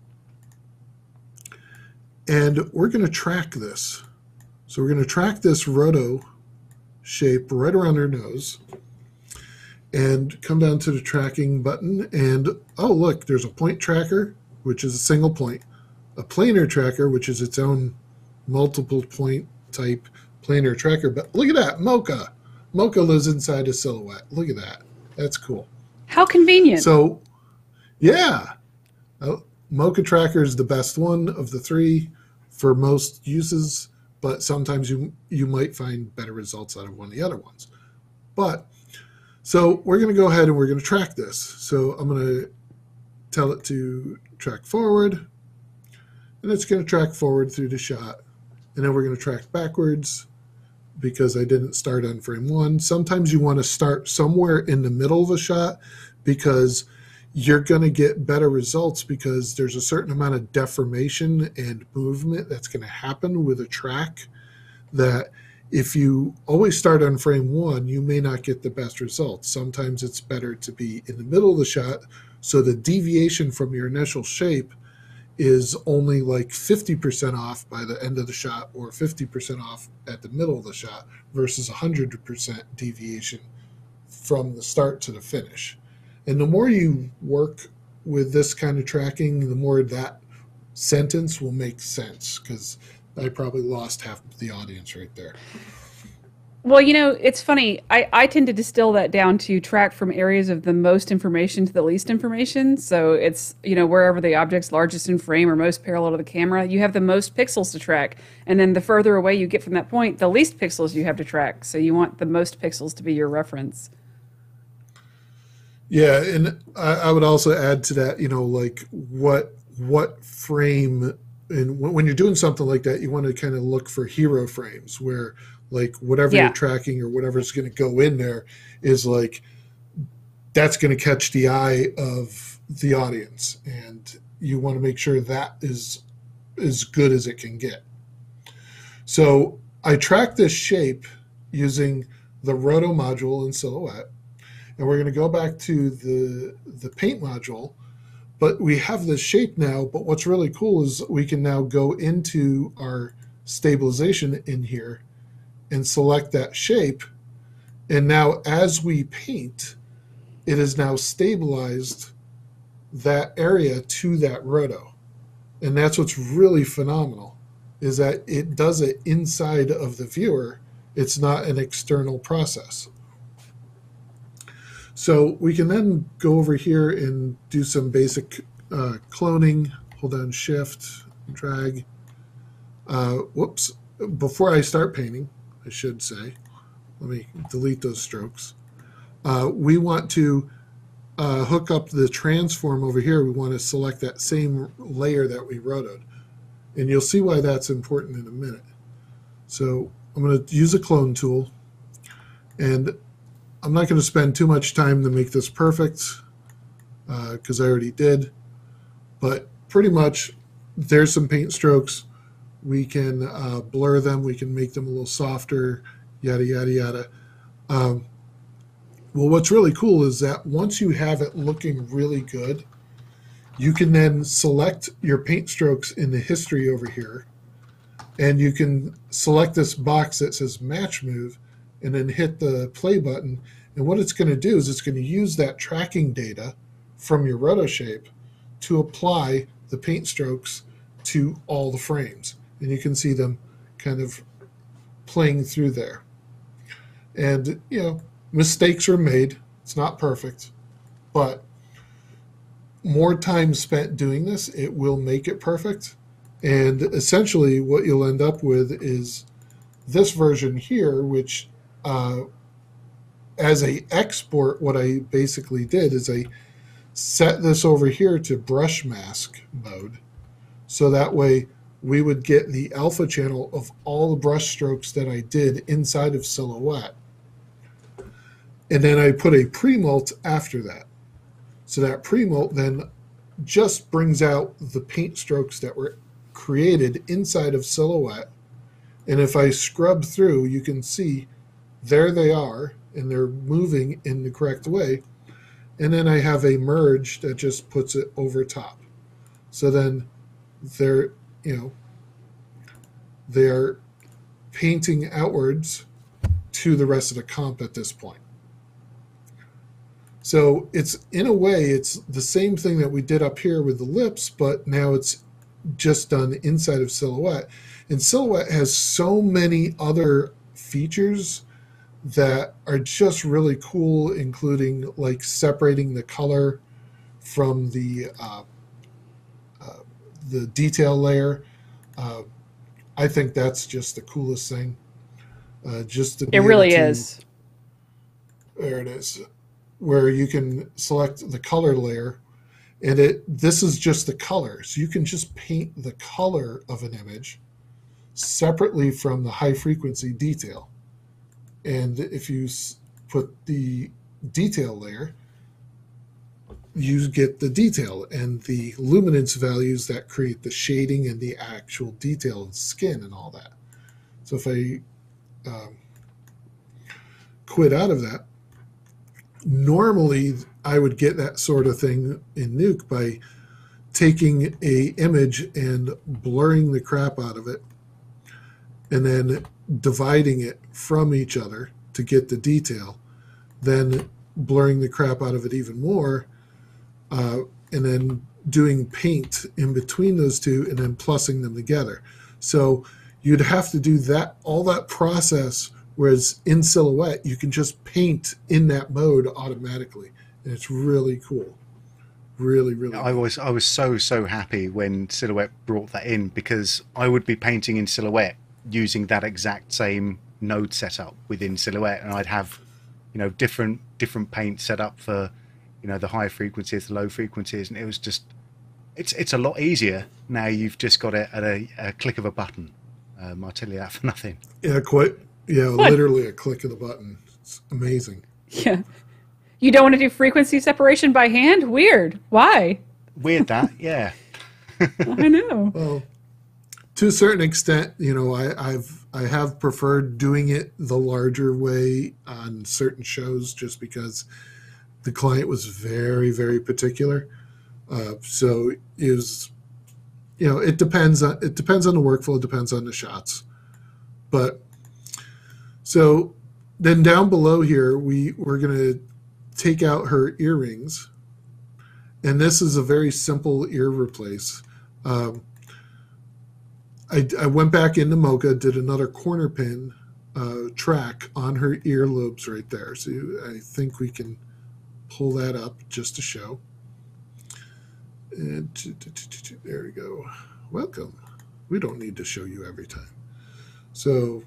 And we're going to track this. So we're going to track this roto shape right around her nose. And come down to the tracking button. And, oh, look, there's a point tracker, which is a single point. A planar tracker, which is its own multiple point type planar tracker. But look at that, Mocha. Mocha lives inside a Silhouette. Look at that. That's cool. How convenient. So, yeah. Mocha Tracker is the best one of the three for most uses, but sometimes you might find better results out of one of the other ones. But, so we're going to go ahead and we're going to track this. So I'm going to tell it to track forward, and it's going to track forward through the shot. And then we're going to track backwards because I didn't start on frame one. Sometimes you want to start somewhere in the middle of a shot because you're going to get better results because there's a certain amount of deformation and movement that's going to happen with a track that if you always start on frame one, you may not get the best results. Sometimes it's better to be in the middle of the shot so the deviation from your initial shape is only like 50% off by the end of the shot or 50% off at the middle of the shot versus 100% deviation from the start to the finish. And the more you work with this kind of tracking, the more that sentence will make sense, because I probably lost half of the audience right there. Well, it's funny. I tend to distill that down to track from areas of the most information to the least information. So it's, wherever the object's largest in frame or most parallel to the camera, you have the most pixels to track. And then the further away you get from that point, the least pixels you have to track. So you want the most pixels to be your reference. Yeah, and I would also add to that, like what frame, and when you're doing something like that, you want to kind of look for hero frames where like whatever you're tracking or whatever's going to go in there is like, that's going to catch the eye of the audience. And you want to make sure that is as good as it can get. So I track this shape using the Roto module in Silhouette. And we're going to go back to the paint module, but we have this shape now. But what's really cool is we can now go into our stabilization in here and select that shape. And now as we paint, it is now stabilized that area to that roto. And that's what's really phenomenal, is that it does it inside of the viewer. It's not an external process. So we can then go over here and do some basic cloning. Hold down Shift, drag. Whoops. Before I start painting, I should say, let me delete those strokes. We want to hook up the transform over here. We want to select that same layer that we rotoed. And you'll see why that's important in a minute. So I'm going to use a clone tool. And I'm not going to spend too much time to make this perfect because I already did. But pretty much there's some paint strokes. We can blur them. We can make them a little softer, yada, yada, yada. Well, what's really cool is that once you have it looking really good, you can then select your paint strokes in the history over here, and you can select this box that says Match Move, and then hit the play button. And what it's going to do is it's going to use that tracking data from your roto shape to apply the paint strokes to all the frames. And you can see them kind of playing through there. And, you know, mistakes are made. It's not perfect. But more time spent doing this, it will make it perfect. And essentially what you'll end up with is this version here, which as a export, what I basically did is I set this over here to brush mask mode. So that way we would get the alpha channel of all the brush strokes that I did inside of Silhouette. And then I put a pre-mult after that. So that pre-mult then just brings out the paint strokes that were created inside of Silhouette. And if I scrub through, you can see there they are, and they're moving in the correct way. And then I have a merge that just puts it over top. So then they're, you know, they're painting outwards to the rest of the comp at this point. So it's, in a way, it's the same thing that we did up here with the lips, but now it's just done inside of Silhouette. And Silhouette has so many other features that are just really cool, including like separating the color from the detail layer. I think that's just the coolest thing. Just to be it really able to, is. There it is, where you can select the color layer, and this is just the color. So you can just paint the color of an image separately from the high frequency detail. And if you put the detail layer, you get the detail and the luminance values that create the shading and the actual detail of skin and all that. So if I quit out of that, normally I would get that sort of thing in Nuke by taking a image and blurring the crap out of it and then dividing it from each other to get the detail, then blurring the crap out of it even more, and then doing paint in between those two and then plussing them together. So you'd have to do that, all that process, whereas in Silhouette you can just paint in that mode automatically, and it's really cool. Really cool. I was so happy when Silhouette brought that in, because I would be painting in Silhouette using that exact same node setup within Silhouette, and I'd have, you know, different paint set up for, you know, the high frequencies, the low frequencies, and it was just It's a lot easier now. You've just got it at a click of a button. I'll tell you that for nothing. Yeah, quite. Yeah, What? literally a click of the button. It's amazing. Yeah. You don't want to do frequency separation by hand? Weird. Why? Weird that, yeah. I know. Well, to a certain extent, I have preferred doing it the larger way on certain shows, just because the client was very, very particular. So is, it depends on the workflow. It depends on the shots. But so then down below here, we're going to take out her earrings, and this is a very simple ear replace. I went back into Mocha, did another corner pin track on her earlobes right there. So I think we can pull that up just to show. And there we go. Welcome. We don't need to show you every time. So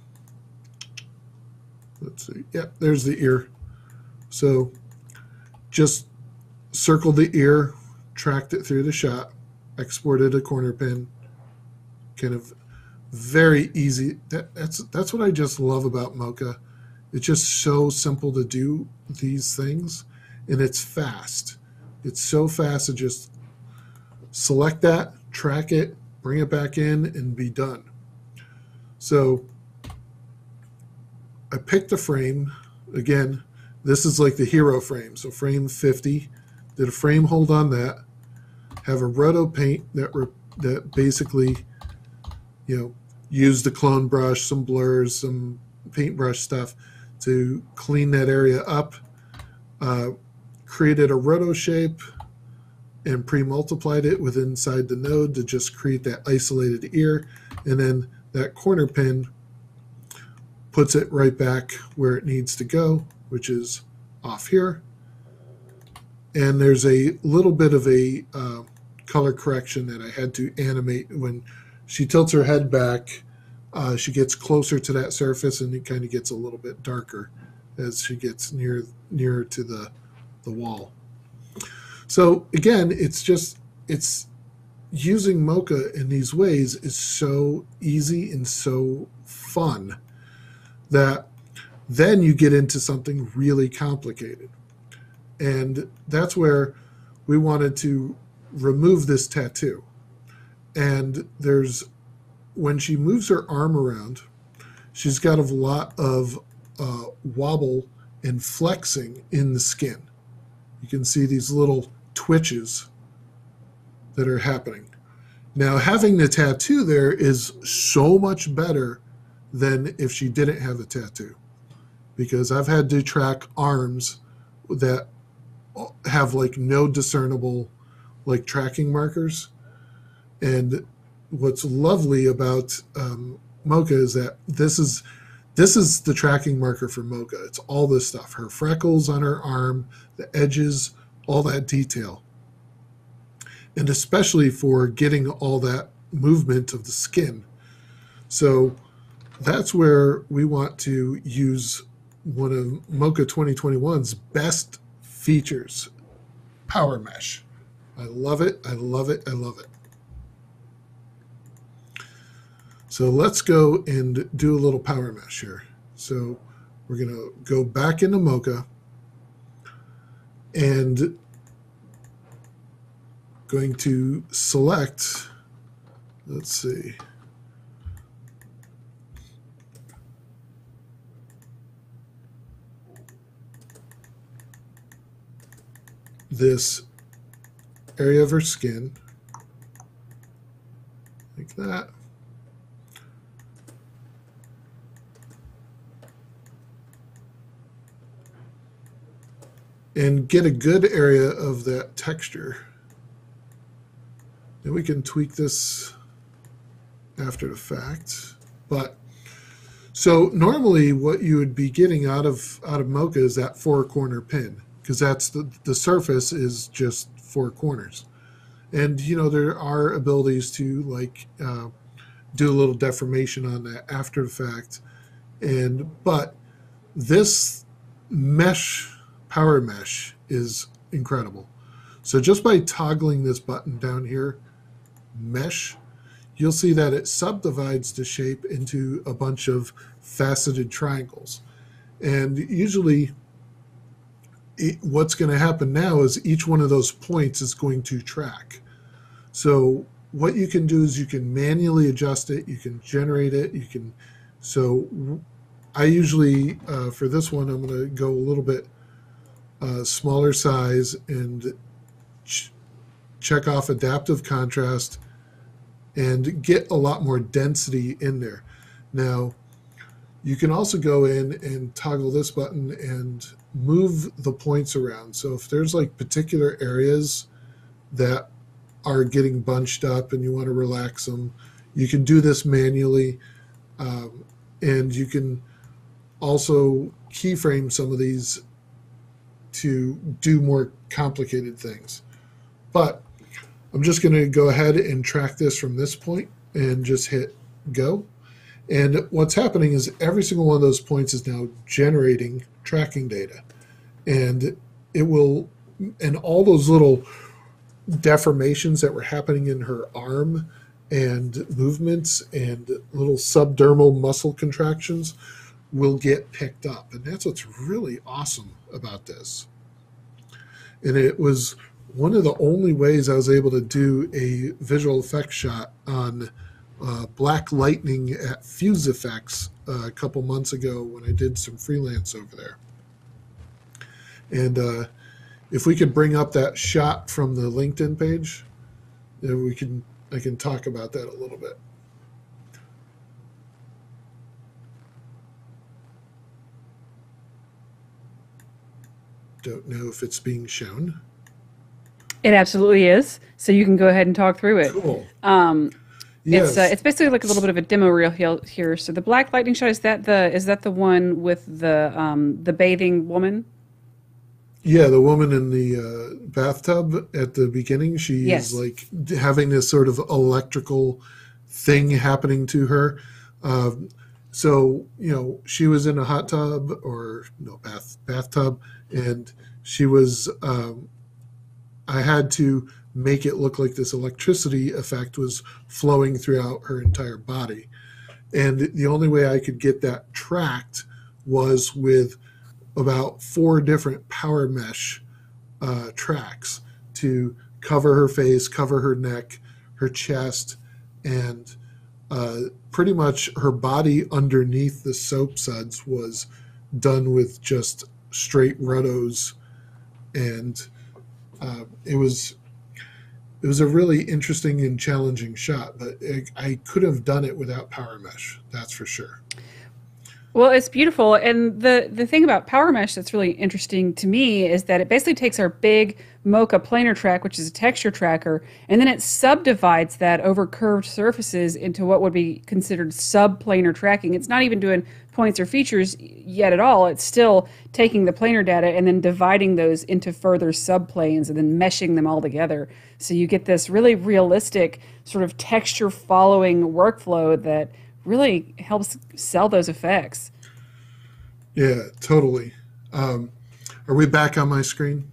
let's see. Yep, there's the ear. So just circled the ear, tracked it through the shot, exported a corner pin. Kind of very easy. That's what I just love about Mocha. It's just so simple to do these things, and it's fast. It's so fast to just select that, track it, bring it back in, and be done. So I picked a frame. Again, this is like the hero frame. So frame 50. Did a frame hold on that. Have a roto paint that basically, use the clone brush, some blurs, some paintbrush stuff to clean that area up. Created a roto shape and pre-multiplied it with inside the node to just create that isolated ear. And then that corner pin puts it right back where it needs to go, which is off here. And there's a little bit of a color correction that I had to animate. When she tilts her head back, she gets closer to that surface, and it kind of gets a little bit darker as she gets nearer to the wall. So again, it's using Mocha in these ways is so easy and so fun that then you get into something really complicated. And that's where we wanted to remove this tattoo. And when she moves her arm around, she's got a lot of wobble and flexing in the skin. You can see these little twitches that are happening. Now, having the tattoo there is so much better than if she didn't have the tattoo, because I've had to track arms that have like no discernible like tracking markers. And what's lovely about Mocha is that this is the tracking marker for Mocha. It's all this stuff, her freckles on her arm, the edges, all that detail. And especially for getting all that movement of the skin. So that's where we want to use one of Mocha 2021's best features, PowerMesh. I love it, I love it, I love it. So let's go and do a little PowerMesh here. So we're going to go back into Mocha and going to select, let's see, this area of her skin, like that. And get a good area of that texture. And we can tweak this after the fact. But so normally what you would be getting out of Mocha is that 4-corner pin, because that's the surface is just 4 corners. And there are abilities to like do a little deformation on that after the fact. But this mesh, PowerMesh, is incredible. So just by toggling this button down here, mesh, you'll see that it subdivides the shape into a bunch of faceted triangles. And usually what's going to happen now is each one of those points is going to track. So what you can do is you can manually adjust it, you can generate it, you can, so I usually, for this one, I'm going to go a little bit smaller size and check off adaptive contrast and get a lot more density in there. Now, you can also go in and toggle this button and move the points around. So if there's like particular areas that are getting bunched up and you want to relax them, you can do this manually. And you can also keyframe some of these to do more complicated things. But I'm just going to go ahead and track this from this point and just hit go. And what's happening is every single one of those points is now generating tracking data. And it will, and all those little deformations that were happening in her arm and movements and little subdermal muscle contractions will get picked up. And that's what's really awesome about this. And it was one of the only ways I was able to do a visual effects shot on Black Lightning at Fuse Effects a couple months ago when I did some freelance over there. And if we could bring up that shot from the LinkedIn page, then I can talk about that a little bit. Don't know if it's being shown. It absolutely is. So you can go ahead and talk through it. Cool. Yes. It's basically like a little bit of a demo reel here. So the Black Lightning shot, is that the one with the bathing woman? Yeah, the woman in the bathtub at the beginning. She Yes. is like having this sort of electrical thing happening to her. So, you know, she was in a hot tub or no bathtub, and she was, I had to make it look like this electricity effect was flowing throughout her entire body. And the only way I could get that tracked was with about 4 different PowerMesh tracks to cover her face, cover her neck, her chest, and pretty much her body underneath the soap suds was done with just straight rottos. And it was a really interesting and challenging shot, but I could have done it without PowerMesh, that's for sure. Well, it's beautiful. And the thing about PowerMesh that's really interesting to me is that it basically takes our big Mocha planar track, which is a texture tracker, and then it subdivides that over curved surfaces into what would be considered subplanar tracking. It's not even doing points or features yet at all. It's still taking the planar data and then dividing those into further subplanes and then meshing them all together. So you get this really realistic sort of texture following workflow that really helps sell those effects. Yeah, totally. Are we back on my screen?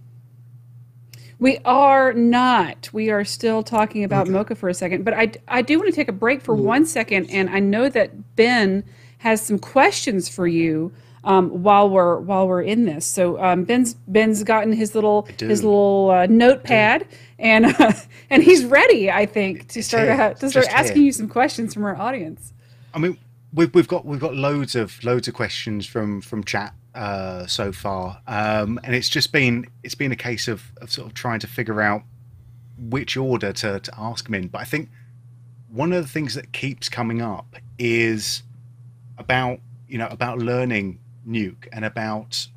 We are not. We are still talking about Okay. Mocha for a second, but I do want to take a break for 1 second, and I know that Ben has some questions for you while we're in this. So Ben's gotten his little notepad, and he's ready, I think, to start asking you some questions from our audience. I mean, we've got loads of questions from chat so far, and it's been a case of sort of trying to figure out which order to ask them in. But I think one of the things that keeps coming up is about learning Nuke and about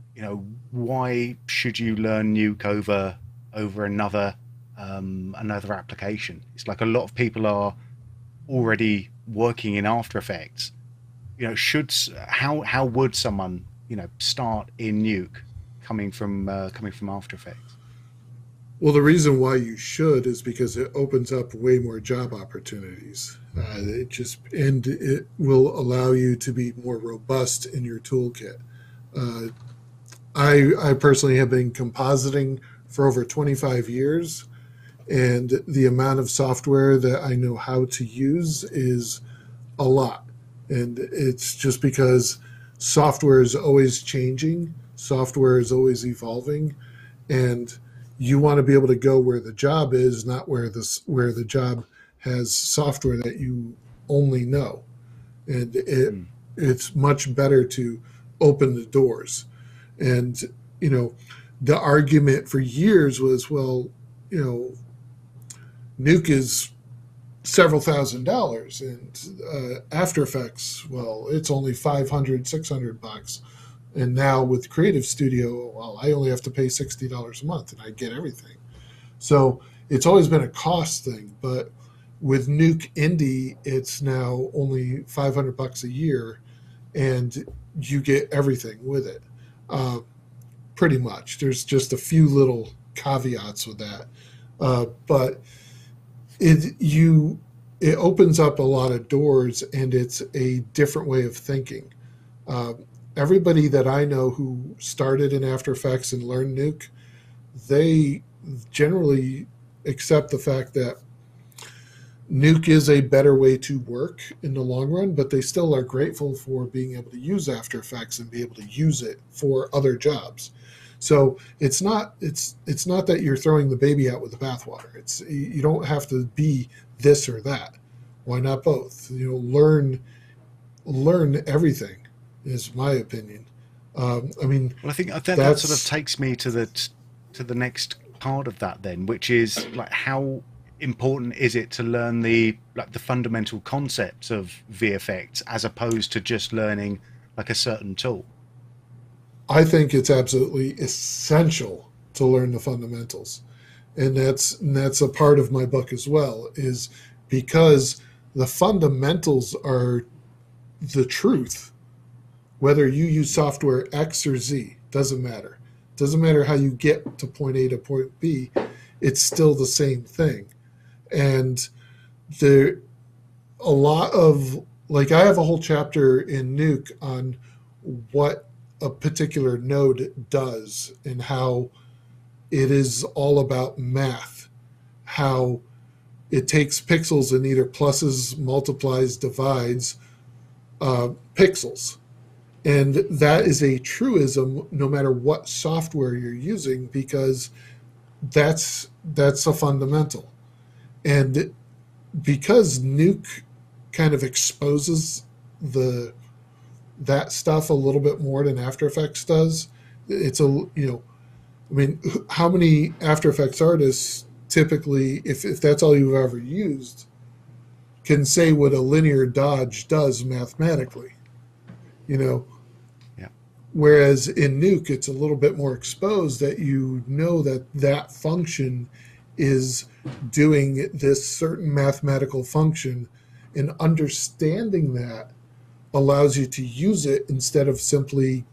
why should you learn Nuke over another application. It's like a lot of people are already working in After Effects. How would someone start in Nuke coming from After Effects? Well, the reason why you should is because it opens up way more job opportunities. It will allow you to be more robust in your toolkit. I personally have been compositing for over 25 years, and the amount of software that I know how to use is a lot. And it's just because software is always changing, software is always evolving, and you want to be able to go where the job is, not where the job has software that you only know. And it's much better to open the doors. And, you know, the argument for years was, well, you know, Nuke is several $1,000s, and After Effects, well, it's only $500-$600. And now with Creative Studio, well, I only have to pay $60 a month and I get everything. So it's always been a cost thing, but with Nuke Indie, it's now only $500 a year, and you get everything with it. Pretty much. There's just a few little caveats with that, but it opens up a lot of doors, and it's a different way of thinking. Everybody that I know who started in After Effects and learned Nuke, they generally accept the fact that Nuke is a better way to work in the long run, but they still are grateful for being able to use After Effects and be able to use it for other jobs. So it's not that you're throwing the baby out with the bathwater. You don't have to be this or that. Why not both? You know, learn everything is my opinion. I mean, well, I think that sort of takes me to the next part of that then, which is like, how important is it to learn the fundamental concepts of VFX as opposed to just learning like a certain tool? I think it's absolutely essential to learn the fundamentals, and that's a part of my book as well, is because the fundamentals are the truth. Whether you use software X or Z, doesn't matter. Doesn't matter how you get to point A to point B, it's still the same thing. And I have a whole chapter in Nuke on what a particular node does and how it is all about math, how it takes pixels and either pluses, multiplies, divides pixels. And that is a truism no matter what software you're using, because that's a fundamental. And because Nuke kind of exposes that stuff a little bit more than After Effects does, how many After Effects artists typically, if that's all you've ever used, can say what a linear dodge does mathematically, you know? Yeah. Whereas in Nuke, it's a little bit more exposed, that you know that function is doing this certain mathematical function, and understanding that allows you to use it instead of simply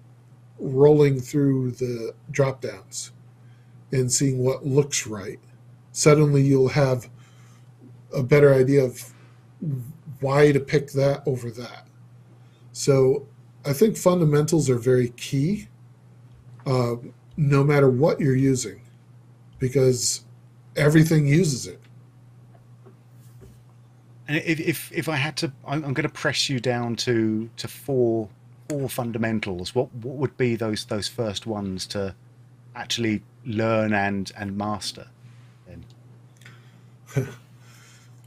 rolling through the drop downs and seeing what looks right. Suddenly you'll have a better idea of why to pick that over that. So I think fundamentals are very key, no matter what you're using, because everything uses it. And if I had to, I'm going to press you down to four fundamentals. What would be those first ones to actually learn and master? Then?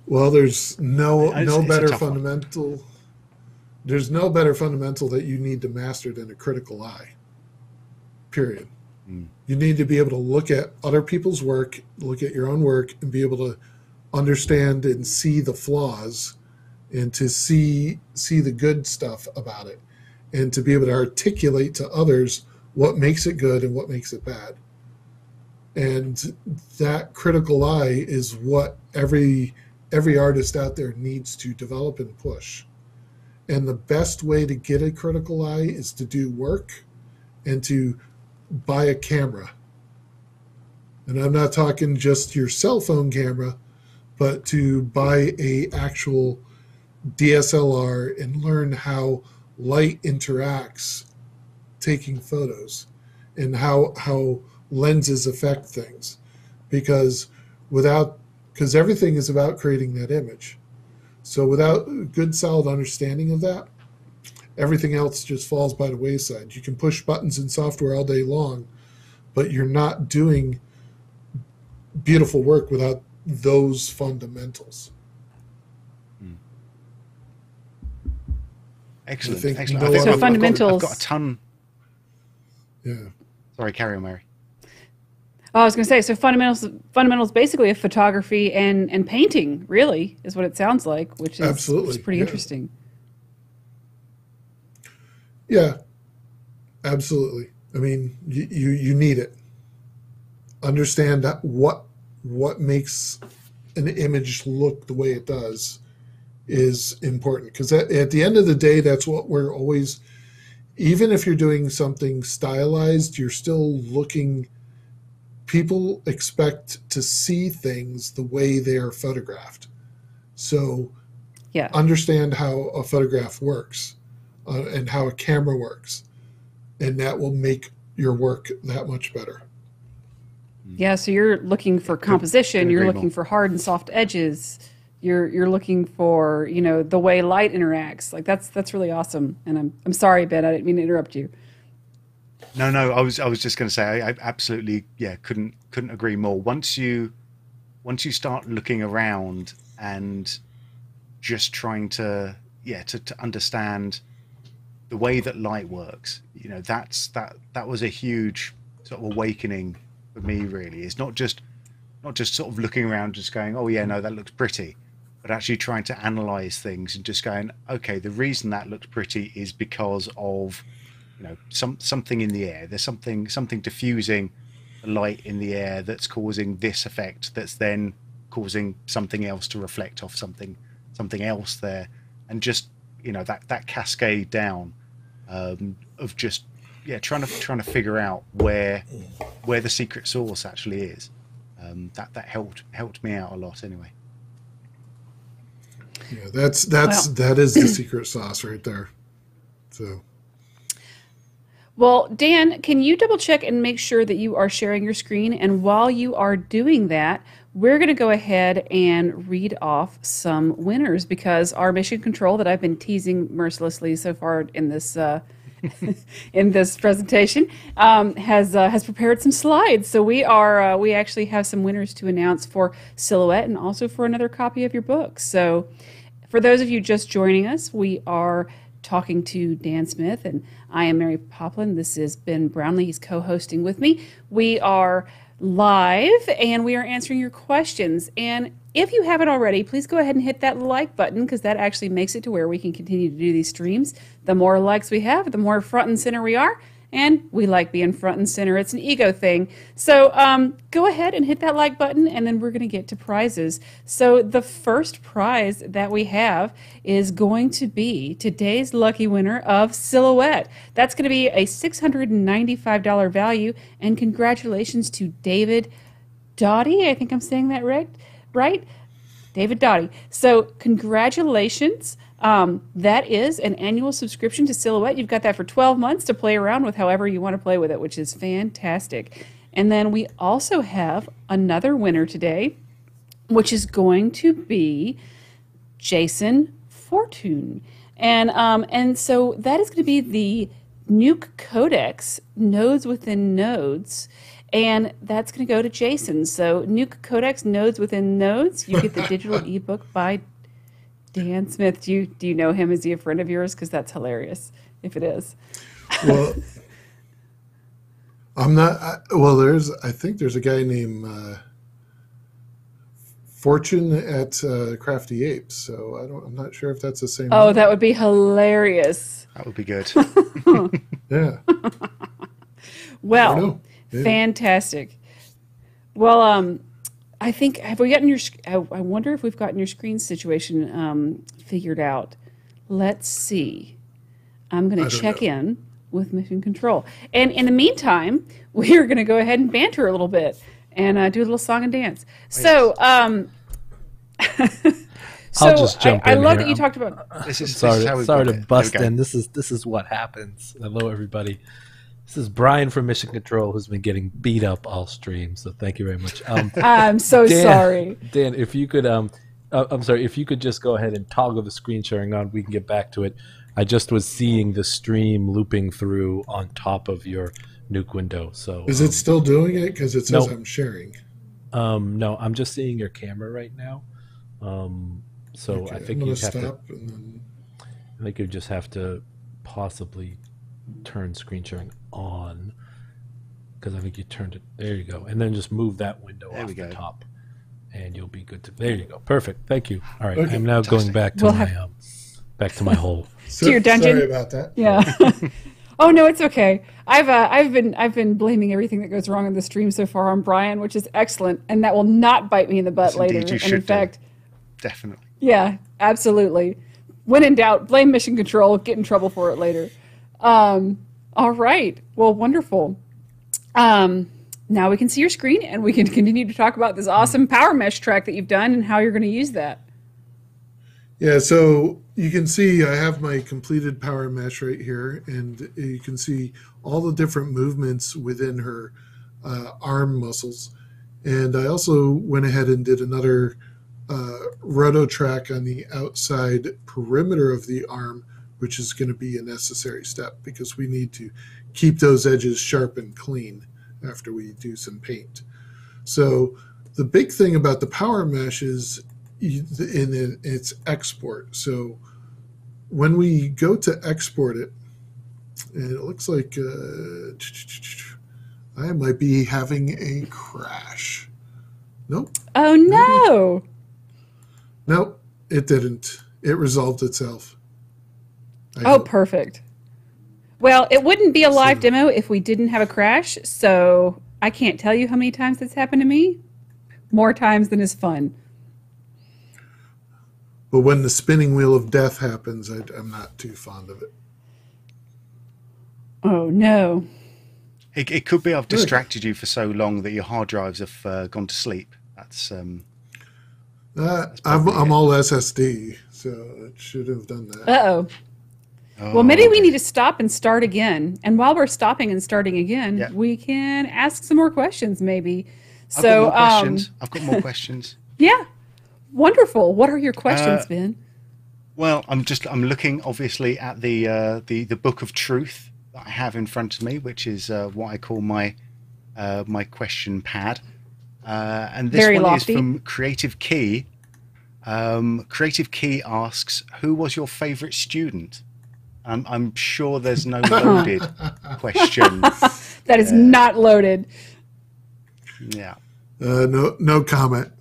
Well, there's no better fundamental. There's no better fundamental that you need to master than a critical eye. Period. You need to be able to look at other people's work, look at your own work, and be able to understand and see the flaws, and to see the good stuff about it, and to be able to articulate to others what makes it good and what makes it bad. And that critical eye is what every artist out there needs to develop and push. And the best way to get a critical eye is to do work and to buy a camera. And I'm not talking just your cell phone camera, but to buy a actual DSLR and learn how light interacts taking photos, and how lenses affect things, because everything is about creating that image. So without a good solid understanding of that, everything else just falls by the wayside. You can push buttons in software all day long, but you're not doing beautiful work without those fundamentals. Excellent. I think fundamentals. I've got a ton. Yeah. Sorry, carry on, Mary. Oh, I was going to say, so fundamentals basically of photography and painting, really, is what it sounds like, which is pretty interesting. Yeah, absolutely. I mean, you need it. Understand that what makes an image look the way it does is important, because at the end of the day, that's what we're always, even if you're doing something stylized, you're still looking. People expect to see things the way they are photographed. So understand how a photograph works and how a camera works, and that will make your work that much better. Yeah, so you're looking for composition, you're looking for hard and soft edges, you're looking for, the way light interacts. Like that's really awesome. And I'm sorry, Ben, I didn't mean to interrupt you. No, I was just going to say I absolutely couldn't agree more. Once you start looking around and just trying to understand the way that light works, that was a huge sort of awakening for me. Really, it's not just sort of looking around just going, oh yeah, no, that looks pretty, but actually trying to analyze things and just going, okay, the reason that looks pretty is because of something in the air. There's something diffusing the light in the air that's causing this effect, that's then causing something else to reflect off something else there, and just that cascade down of just trying to figure out where the secret sauce actually is. That helped me out a lot anyway. Yeah, that is the secret sauce right there. So. Well, Dan, can you double check and make sure that you are sharing your screen? And while you are doing that, we're going to go ahead and read off some winners, because our mission control that I've been teasing mercilessly so far in this in this presentation has prepared some slides. So we actually have some winners to announce for Silhouette and also for another copy of your book. So for those of you just joining us, we are talking to Dan Smith, and I am Mary Poplin. This is Ben Brownlee. He's co-hosting with me. We are live, and we are answering your questions. And if you haven't already, please go ahead and hit that like button, because that actually makes it to where we can continue to do these streams. The more likes we have, the more front and center we are. And we like being front and center. It's an ego thing. So go ahead and hit that like button, and then we're going to get to prizes. So the first prize that we have is going to be today's lucky winner of Silhouette. That's going to be a $695 value. And congratulations to David Doughty. I think I'm saying that right? David Doughty. So congratulations. That is an annual subscription to Silhouette. You've got that for 12 months to play around with however you want to play with it, which is fantastic. And then we also have another winner today, which is going to be Jason Fortune. And so that is going to be the NUKE Codex, Nodes Within Nodes. And that's going to go to Jason. So NUKE Codex, Nodes Within Nodes. You get the digital ebook by Dan Smith. Do you know him? Is he a friend of yours? Because that's hilarious if it is. Well, I'm not. I think there's a guy named Fortune at CraftyApes. So I'm not sure if that's the same. Oh, that would be hilarious. That would be good. Yeah. Well, fantastic. Well, I think, have we gotten your, I wonder if we've gotten your screen situation figured out. Let's see. I'm going to check in with Mission Control. And in the meantime, we are going to go ahead and banter a little bit and do a little song and dance. So, I'll just jump in. I love here. that you talked about. Sorry to bust in. This is what happens. Hello, everybody. This is Brian from Mission Control, who's been getting beat up all stream. So thank you very much. I'm so sorry. Dan, if you could, I'm sorry, if you could just go ahead and toggle the screen sharing on, we can get back to it. I just was seeing the stream looping through on top of your Nuke window. So is it still doing it? Because it says no. I'm sharing. No, I'm just seeing your camera right now. So Okay, I think you have to. And then... I think you just have to possibly turn screen sharing on, because I think you turned it. There you go, and then just move that window off the top, and you'll be good to. There you go, perfect. Thank you. All right, okay. I'm now going back to back to my hole. To your dungeon. Sorry about that. Yeah. Oh no, it's okay. I've been blaming everything that goes wrong in the stream so far on Brian, which is excellent, and that will not bite me in the butt later. Indeed, you and should in fact, definitely. Yeah, absolutely. When in doubt, blame Mission Control. Get in trouble for it later. All right. Well, wonderful. Now we can see your screen, and we can continue to talk about this awesome PowerMesh track that you've done and how you're going to use that. Yeah, so you can see I have my completed PowerMesh right here, and you can see all the different movements within her arm muscles. And I also went ahead and did another roto track on the outside perimeter of the arm, which is going to be a necessary step because we need to keep those edges sharp and clean after we do some paint. So the big thing about the PowerMesh is in its export. So when we go to export it, and it looks like I might be having a crash. Nope. Oh no. Nope, it didn't. It resolved itself. Perfect. Well, it wouldn't be a live demo if we didn't have a crash, so I can't tell you how many times that's happened to me. More times than is fun. But when the spinning wheel of death happens, I'm not too fond of it. Oh, no. It could be I've distracted you for so long that your hard drives have gone to sleep. That's... I'm all SSD, so it should have done that. Uh-oh. Well, maybe we need to stop and start again. And while we're stopping and starting again, we can ask some more questions, maybe. I've got more questions. I've got more questions. Yeah. Wonderful. What are your questions, Ben? Well, I'm looking obviously at the Book of Truth that I have in front of me, which is what I call my my question pad. And this one is from Creative Key. Creative Key asks, "Who was your favorite student?" I'm sure there's no loaded question. That is not loaded. Yeah. No comment.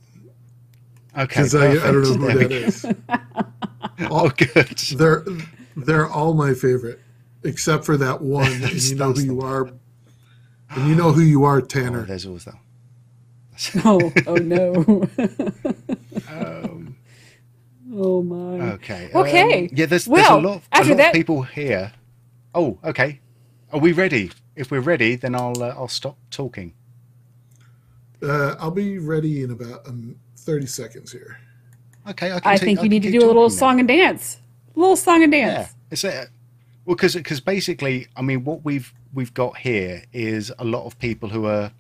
Okay. Because I don't know who that is. Oh, good. They're all my favorite, except for that one. And you know who you are. And you know who you are, Tanner. Oh, there's always that. Oh no. Oh my. Okay. Okay. Yeah, there's a lot of people here. Oh, okay. Are we ready? If we're ready, then I'll stop talking. I'll be ready in about 30 seconds here. Okay. I think you need to do a little song and dance. A little song and dance. Yeah. Well, because basically, I mean, what we've got here is a lot of people who are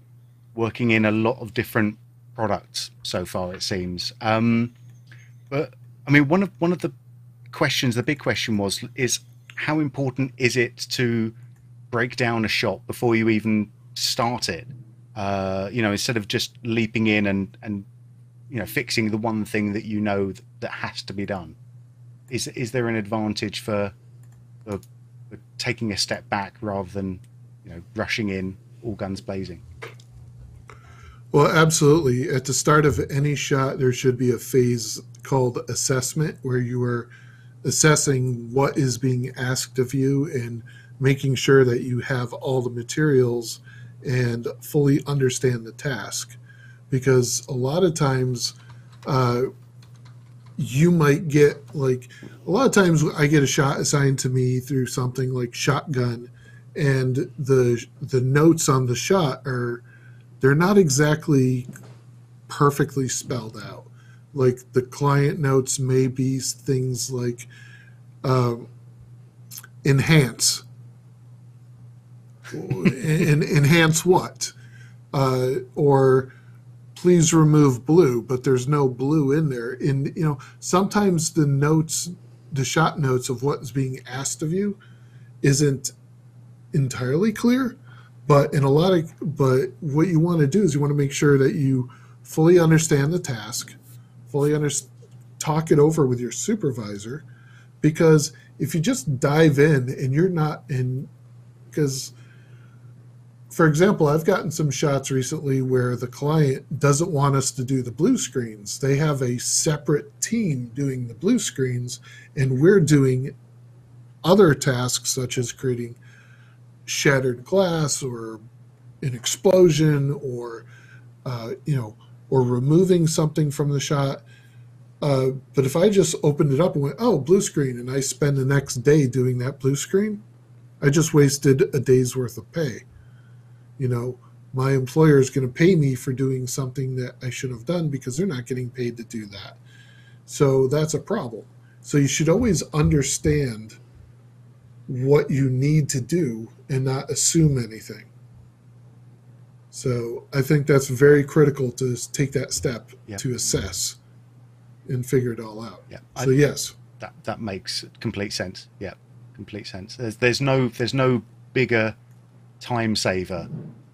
working in a lot of different products so far, it seems. But I mean, one of the questions, the big question is how important is it to break down a shot before you even start it? Instead of just leaping in and fixing the one thing that has to be done. Is there an advantage for taking a step back rather than rushing in all guns blazing? Well, absolutely. At the start of any shot, there should be a phase called assessment where you are assessing what is being asked of you and making sure that you have all the materials and fully understand the task. Because a lot of times you might get a lot of times I get a shot assigned to me through something like shotgun, and the notes on the shot they're not exactly perfectly spelled out. Like the client notes may be things like enhance. enhance what? Or please remove blue, but there's no blue in there. And, sometimes the shot notes of what's being asked of you isn't entirely clear, but but what you want to do is you want to make sure that you fully understand the task, talk it over with your supervisor, because if you just dive in and you're not in, because for example, I've gotten some shots recently where the client doesn't want us to do the blue screens. They have a separate team doing the blue screens, and we're doing other tasks such as creating shattered glass or an explosion or removing something from the shot. But if I just opened it up and went, oh, blue screen, and I spend the next day doing that blue screen, I just wasted a day's worth of pay. My employer is going to pay me for doing something that I should have done because they're not getting paid to do that. So that's a problem. So you should always understand what you need to do and not assume anything. So I think that's very critical to take that step to assess and figure it all out. Yeah. So yes, that makes complete sense. Yeah, complete sense. There's no bigger time saver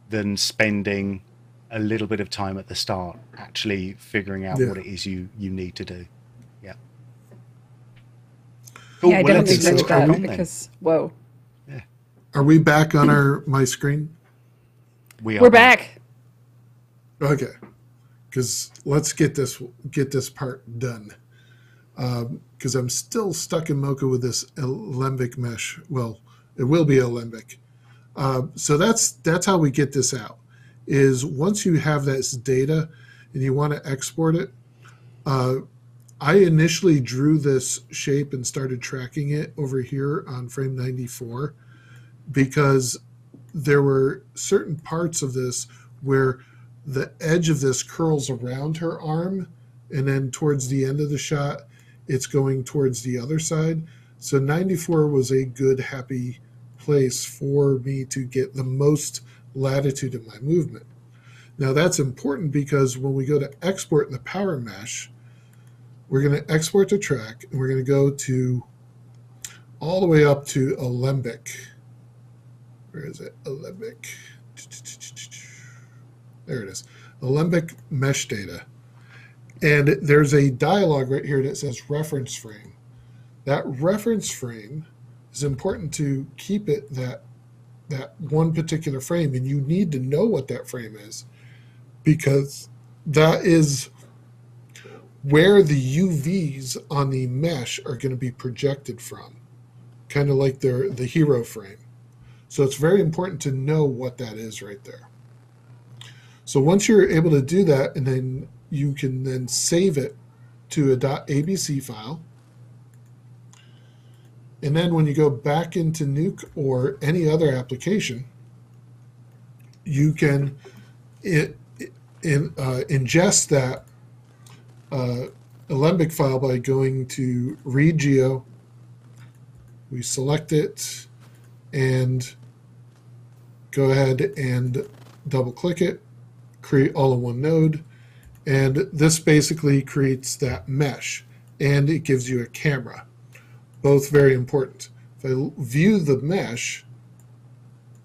than spending a little bit of time at the start actually figuring out what it is you need to do. Yeah. Cool. Yeah, I definitely agree with that because whoa. Yeah. Are we back on my screen? We're back. Okay. Because let's get this part done. Because I'm still stuck in Mocha with this Alembic mesh. Well, it will be Alembic. So that's how we get this out, is once you have this data and you want to export it, I initially drew this shape and started tracking it over here on frame 94 because there were certain parts of this where the edge of this curls around her arm, and then towards the end of the shot, it's going towards the other side. So 94 was a good, happy place for me to get the most latitude in my movement. Now that's important because when we go to export in the PowerMesh, we're going to export to track, and we're going to go to all the way up to Alembic. Where is it? Alembic. There it is. Alembic mesh data. And there's a dialog right here that says reference frame. That reference frame is important to keep it that one particular frame, and you need to know what that frame is because that is where the UVs on the mesh are going to be projected from, kind of like the hero frame. So it's very important to know what that is right there. So once you're able to do that, and then you can then save it to a .abc file. And then when you go back into Nuke or any other application, you can ingest that Alembic file by going to Read Geo. We select it and go ahead and double click it, create all in one node. And this basically creates that mesh, and it gives you a camera. Both very important. If I view the mesh,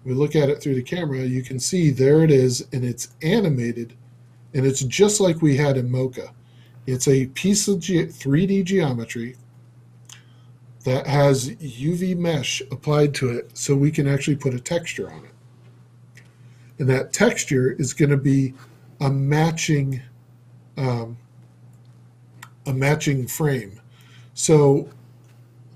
we look at it through the camera, you can see there it is, and it's animated, and it's just like we had in Mocha. It's a piece of 3D geometry that has UV mesh applied to it, so we can actually put a texture on it. And that texture is going to be a matching frame. So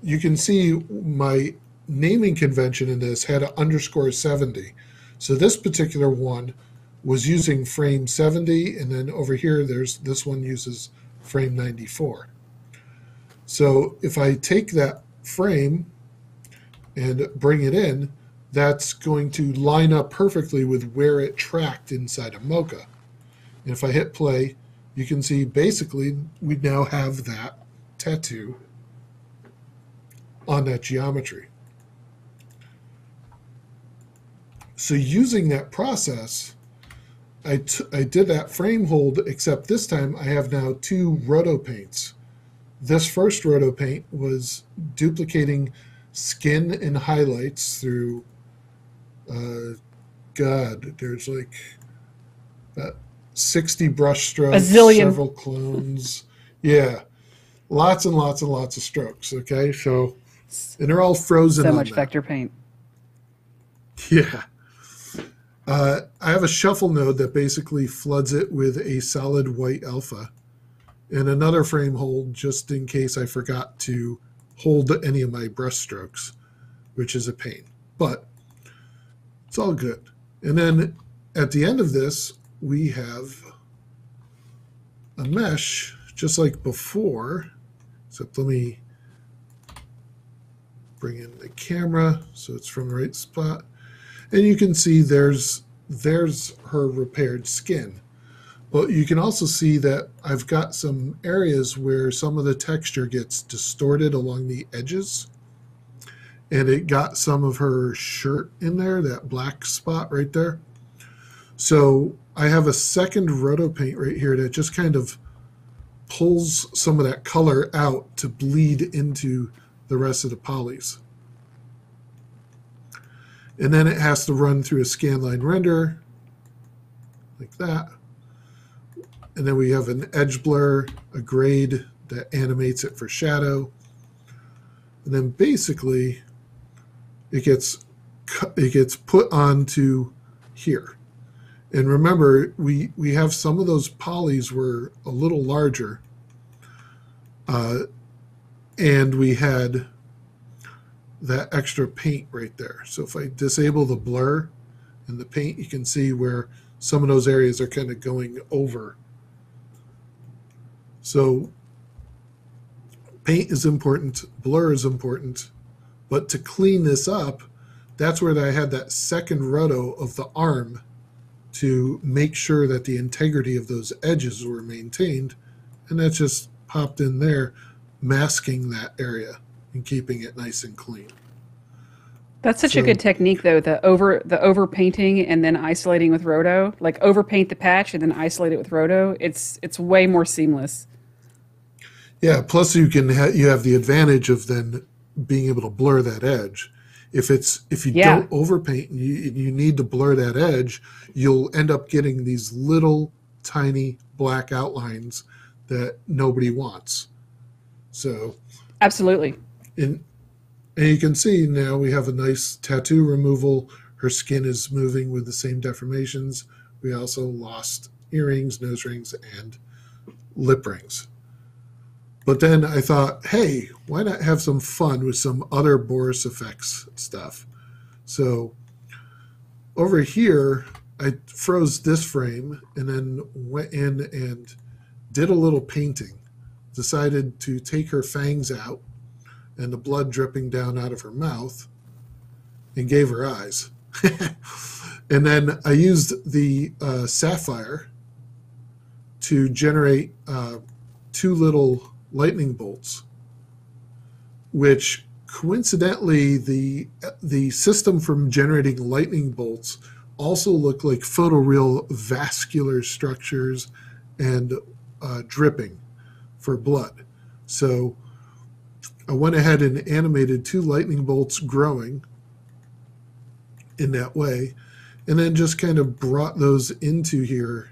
you can see my naming convention in this had an _70. So this particular one was using frame 70, and then over here this one uses frame 94. So if I take that frame and bring it in, that's going to line up perfectly with where it tracked inside of Mocha. And if I hit play, you can see basically we now have that tattoo on that geometry. So using that process, I did that frame hold, except this time I have now 2 roto paints. This first roto paint was duplicating skin and highlights through, God, there's like about 60 brush strokes, several clones. Yeah, lots and lots and lots of strokes, okay? So, and they're all frozen so on much that. vector paint. Yeah. I have a shuffle node that basically floods it with a solid white alpha and another frame hold just in case I forgot to hold any of my brush strokes, which is a pain. But it's all good. And then at the end of this, we have a mesh just like before, except let me bring in the camera so it's from the right spot. And you can see there's her repaired skin. But you can also see that I've got some areas where some of the texture gets distorted along the edges. And it got some of her shirt in there, that black spot right there. So I have a second roto paint right here that just kind of pulls some of that color out to bleed into the rest of the polys. And then it has to run through a scanline render, like that. And then we have an edge blur, a grade that animates it for shadow. And then basically it gets put onto here. And remember, we have some of those polys were a little larger. And we had that extra paint right there. So if I disable the blur and the paint, you can see where some of those areas are kind of going over. So paint is important, blur is important, but to clean this up, that's where I had that second roto of the arm to make sure that the integrity of those edges were maintained, and that just popped in there, masking that area and keeping it nice and clean. That's such a good technique, though, the over painting and then isolating with roto. Like over paint the patch and then isolate it with roto. It's way more seamless. Yeah. Plus, you have the advantage of then being able to blur that edge. If you don't overpaint and you need to blur that edge, you'll end up getting these little tiny black outlines that nobody wants. So absolutely. And you can see now we have a nice tattoo removal. Her skin is moving with the same deformations. We also lost earrings, nose rings, and lip rings. But then I thought, hey, why not have some fun with some other Boris FX stuff? So over here, I froze this frame and then went in and did a little painting. Decided to take her fangs out and the blood dripping down out of her mouth and gave her eyes. And then I used the sapphire to generate 2 little lightning bolts, which coincidentally the system from generating lightning bolts also look like photoreal vascular structures and dripping for blood. So I went ahead and animated 2 lightning bolts growing in that way, and then just kind of brought those into here,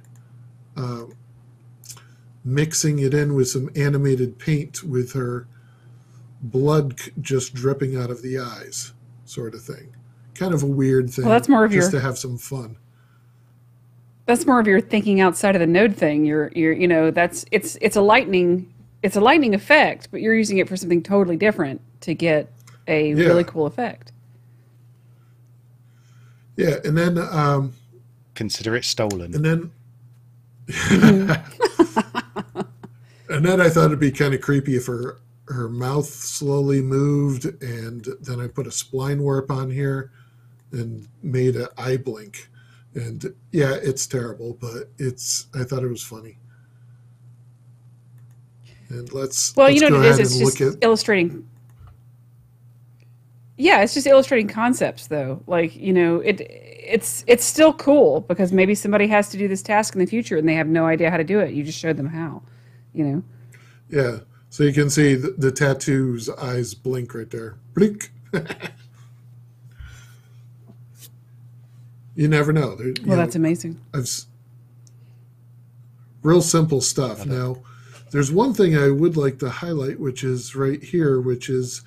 mixing it in with some animated paint with her blood just dripping out of the eyes, sort of thing. Kind of a weird thing. Well, that's more of just to have some fun. That's more of your thinking outside of the node thing. It's a lightning effect, but you're using it for something totally different to get a really cool effect. Yeah, and then consider it stolen. And then and then I thought it'd be kind of creepy if her mouth slowly moved, and then I put a spline warp on here and made an eye blink. And yeah, it's terrible, but I thought it was funny. And let's go ahead and look at illustrating. Yeah, it's just illustrating concepts, though. Like, it's still cool because maybe somebody has to do this task in the future and they have no idea how to do it. You just showed them how, you know. Yeah. So you can see the tattoo's eyes blink right there. Blink. You never know. Well, that's amazing. Real simple stuff. Now, there's one thing I would like to highlight, which is right here, which is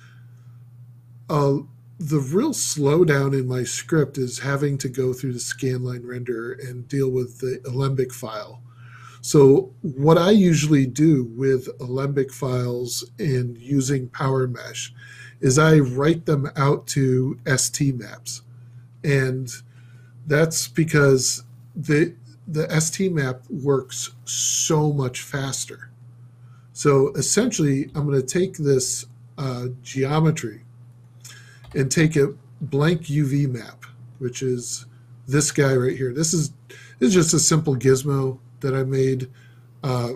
the real slowdown in my script is having to go through the scanline renderer and deal with the Alembic file. So what I usually do with Alembic files and using PowerMesh is I write them out to ST maps. And that's because the ST map works so much faster. So essentially, I'm going to take this geometry and take a blank UV map, which is this guy right here. This is just a simple gizmo that I made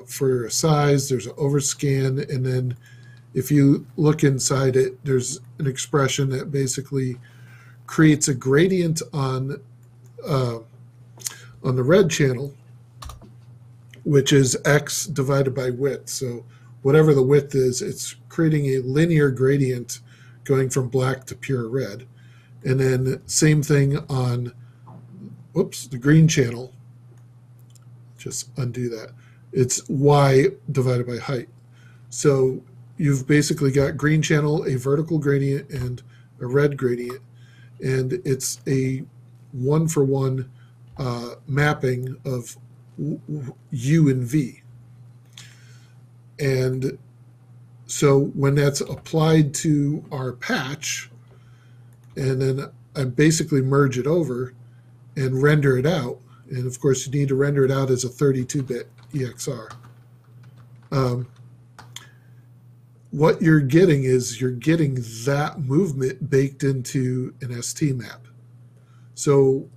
for a size. There's an overscan, and then if you look inside it, there's an expression that basically creates a gradient on the red channel, which is x divided by width. So whatever the width is, it's creating a linear gradient going from black to pure red. And then same thing on, the green channel. Just undo that. It's y divided by height. So you've basically got green channel, a vertical gradient, and a red gradient. And it's a one-for-one mapping of U and V. And so when that's applied to our patch, and then I basically merge it over and render it out, and of course you need to render it out as a 32-bit EXR. What you're getting is that movement baked into an ST map. So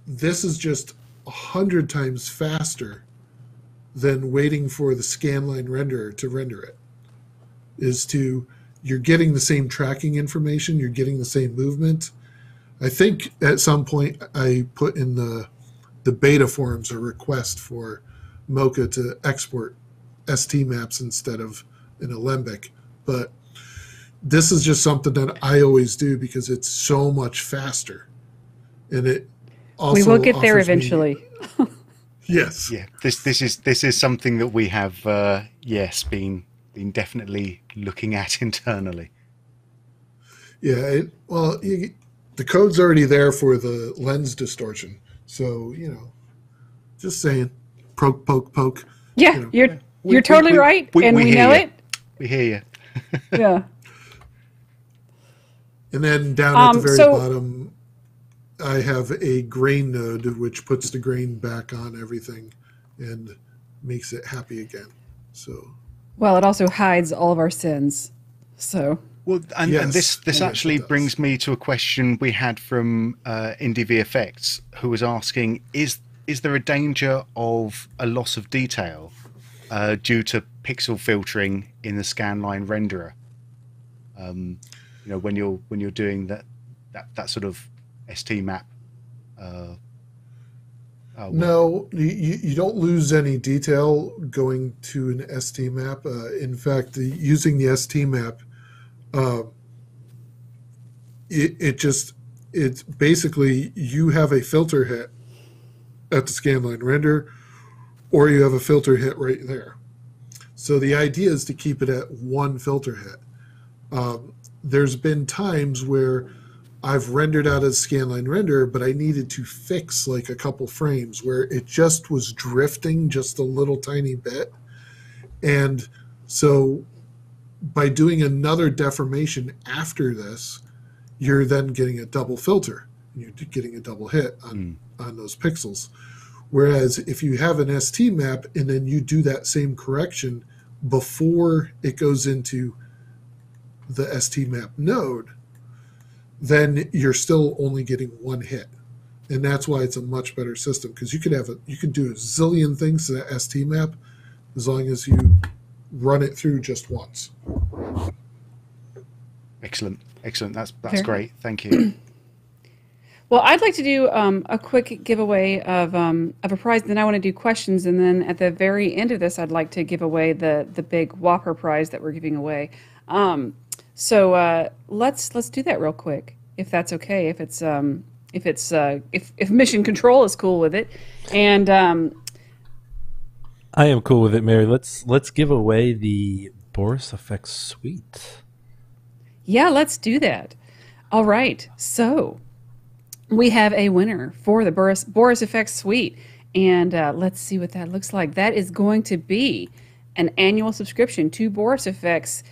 this is just 100 times faster than waiting for the scanline renderer to render it. You're getting the same tracking information, you're getting the same movement. I think at some point I put in the beta forums a request for Mocha to export ST maps instead of an Alembic, but this is just something that I always do because it's so much faster, and it also we will get there eventually. Yes. Yeah. This is something that we have been definitely looking at internally. Yeah. The code's already there for the lens distortion, so just saying, poke, poke, poke. Yeah, you're totally right, and we know it. We hear you. Yeah. And then down at the very bottom, I have a grain node which puts the grain back on everything and makes it happy again. So. Well, it also hides all of our sins. So. Well, and this actually brings me to a question we had from Indie VFX, who was asking: Is there a danger of a loss of detail due to pixel filtering in the scanline renderer? When you're doing that sort of ST map. No, you don't lose any detail going to an ST map. In fact, using the ST map, it's basically you have a filter hit at the scanline render, or you have a filter hit right there. So the idea is to keep it at one filter hit. There's been times where I've rendered out a scanline render, but I needed to fix like a couple frames where it just was drifting just a little tiny bit. And so by doing another deformation after this, you're then getting a double filter. You're getting a double hit on those pixels. Whereas if you have an ST map and then you do that same correction before it goes into the ST map node, then you're still only getting one hit. And that's why it's a much better system, because you could do a zillion things to that ST map as long as you run it through just once. Excellent. That's great. Thank you. Well, I'd like to do a quick giveaway of a prize. Then I want to do questions, and then at the very end of this, I'd like to give away the big Whopper prize that we're giving away. So let's do that real quick, if that's okay. If Mission Control is cool with it, and I am cool with it, Mary. Let's give away the Boris FX suite. Yeah, let's do that. All right, so we have a winner for the Boris FX suite, and let's see what that looks like. That is going to be an annual subscription to Boris FX,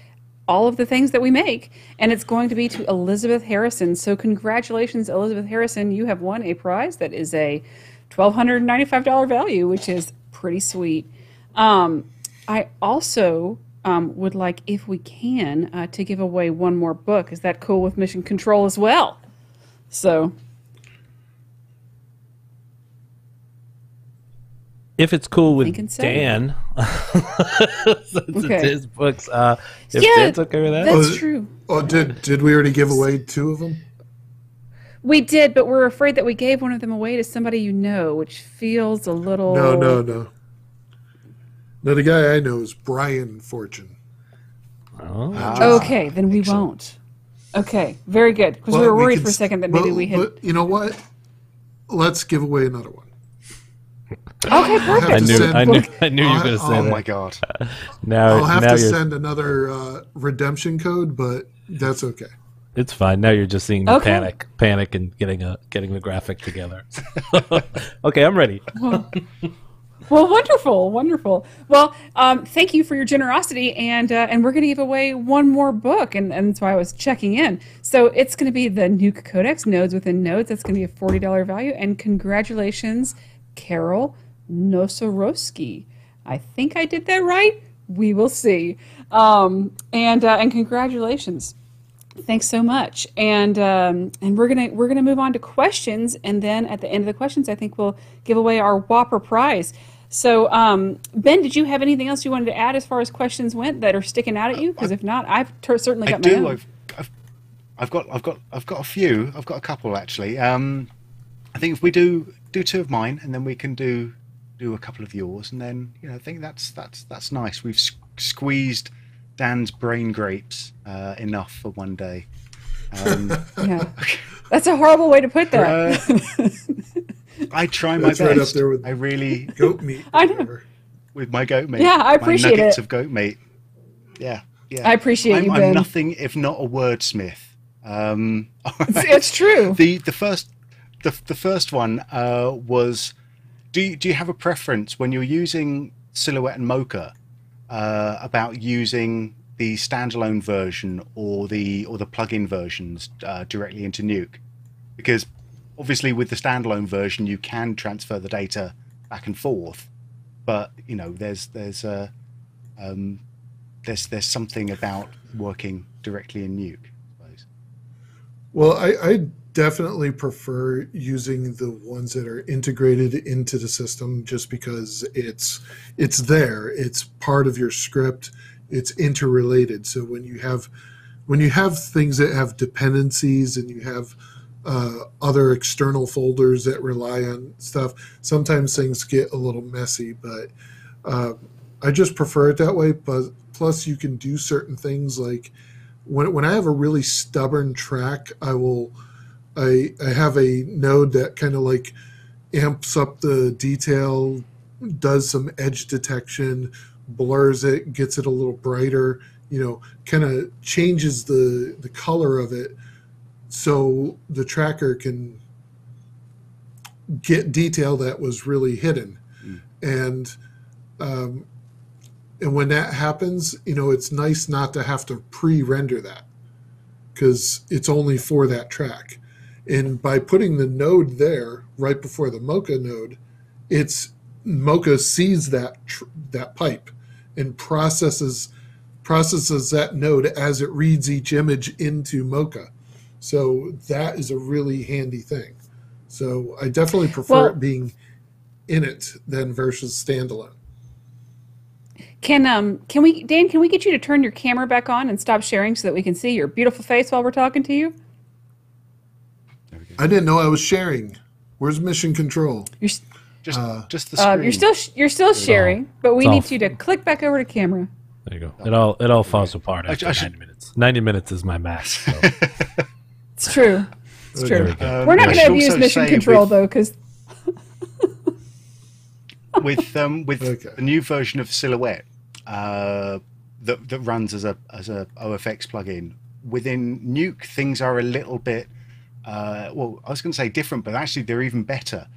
all of the things that we make, and it's going to be to Elizabeth Harrison. So congratulations, Elizabeth Harrison. You have won a prize that is a $1,295 value, which is pretty sweet. I also would like, if we can, to give away one more book. Is that cool with Mission Control as well? So, if it's cool with so. Dan, since it's his books, if yeah, Dan's okay with that? That's true. Oh, did we already give away 2 of them? We did, but we're afraid that we gave one of them away to somebody you know, which feels a little... No. No, the guy I know is Brian Fortune. Oh. Okay, then we won't. Okay, very good. Because we were worried for a second that maybe we had... But you know what? Let's give away another one. Okay, perfect. I knew you were going to say that. Oh my god! I'll have to send another redemption code, but that's okay. It's fine. Now you're just seeing the panic, and getting the graphic together. Okay, I'm ready. Well, wonderful. Well, thank you for your generosity, and we're going to give away one more book, and that's why I was checking in. So it's going to be the NUKE Codex, Nodes Within Nodes. That's going to be a $40 value, and congratulations, Carol Nosorowski. I think I did that right. We will see. And congratulations. Thanks so much. And we're gonna move on to questions, and then at the end of the questions, I think we'll give away our Whopper prize. So, Ben, did you have anything else you wanted to add as far as questions went that are sticking out at you? Because if not, I've certainly got my own. I've got a few. I've got a couple actually. I think if we do 2 of mine, and then we can do a couple of yours, and then I think that's nice. We've squeezed Dan's brain grapes enough for one day. Yeah, that's a horrible way to put that. I try my best. Right up there with I really goat meat. I know. With my goat meat. Yeah, I appreciate my nuggets it. of goat meat. Yeah. I appreciate you, Ben. I'm nothing if not a wordsmith. Right. It's true. The first one was, do you have a preference when you're using Silhouette and Mocha about using the standalone version or the plug-in versions directly into NUKE? Because obviously with the standalone version you can transfer the data back and forth, but there's something about working directly in NUKE, I suppose. Well, I definitely prefer using the ones that are integrated into the system, just because it's there, it's part of your script, it's interrelated. So when you have things that have dependencies and you have other external folders that rely on stuff, sometimes things get a little messy, but I just prefer it that way. But plus you can do certain things, like when I have a really stubborn track, I have a node that kind of like amps up the detail, does some edge detection, blurs it, gets it a little brighter, kind of changes the color of it so the tracker can get detail that was really hidden. And when that happens, it's nice not to have to pre-render that, because it's only for that track. And by putting the node there right before the Mocha node, Mocha sees that pipe and processes that node as it reads each image into Mocha. So that is a really handy thing. So I definitely prefer it being in it than versus standalone. Dan, can we get you to turn your camera back on and stop sharing so that we can see your beautiful face while we're talking to you? I didn't know I was sharing. Where's mission control? Just the screen. You're still sharing, but we need you to click back over to camera. There you go. It all falls apart after 90 minutes. 90 minutes is my max. So. It's true. It's true. We're not going to abuse mission control though, because with the new version of Silhouette that runs as a OFX plugin within Nuke, things are a little bit well, I was going to say different, but actually they're even better,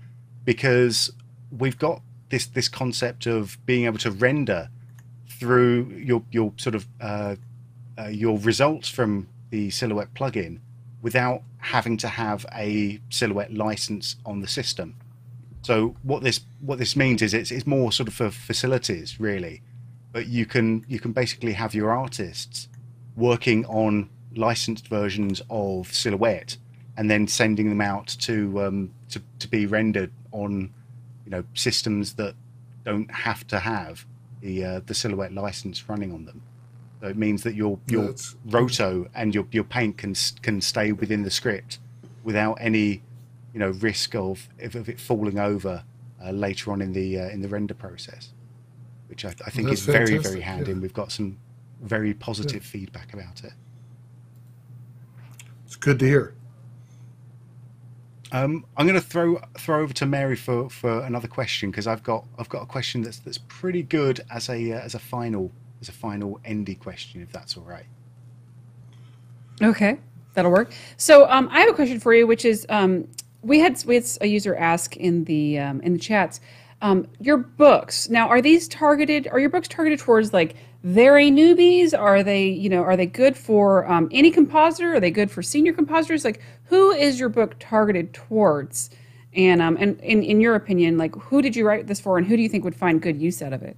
because we've got this concept of being able to render through your sort of your results from the Silhouette plugin without having to have a Silhouette license on the system. So what this means is it's more sort of for facilities really, but you can basically have your artists working on licensed versions of Silhouette and then sending them out to be rendered on, you know, systems that don't have to have the Silhouette license running on them. So it means that your roto and your paint can stay within the script without any, you know, risk of it falling over later on in the render process, which I think is very, very handy. And we've got some very positive feedback about it. It's good to hear. I'm going to throw over to Mary for another question, because I've got a question that's pretty good as a final endy question, if that's all right. Okay, that'll work. So I have a question for you, which is we had a user ask in the chats, your books now, are your books targeted towards like very newbies? Are they good for any compositor? Are they good for senior compositors? Like, who is your book targeted towards? And in your opinion, like, who did you write this for, and who do you think would find good use out of it?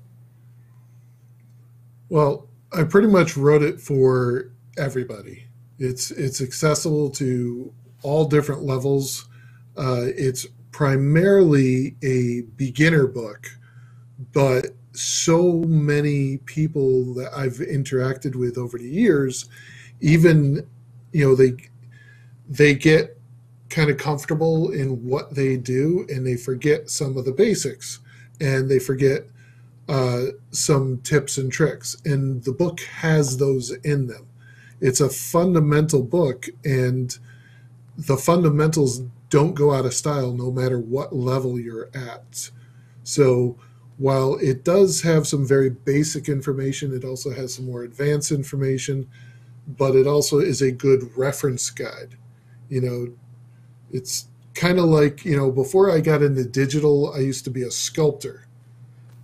Well, I pretty much wrote it for everybody. It's accessible to all different levels. It's primarily a beginner book, but so many people that I've interacted with over the years, even, you know, they get kind of comfortable in what they do, and they forget some of the basics, and they forget some tips and tricks, and the book has those in them. It's a fundamental book, and the fundamentals don't go out of style no matter what level you're at. So while it does have some very basic information, it also has some more advanced information, but it also is a good reference guide. You know, it's kind of like, you know, before I got into digital, I used to be a sculptor.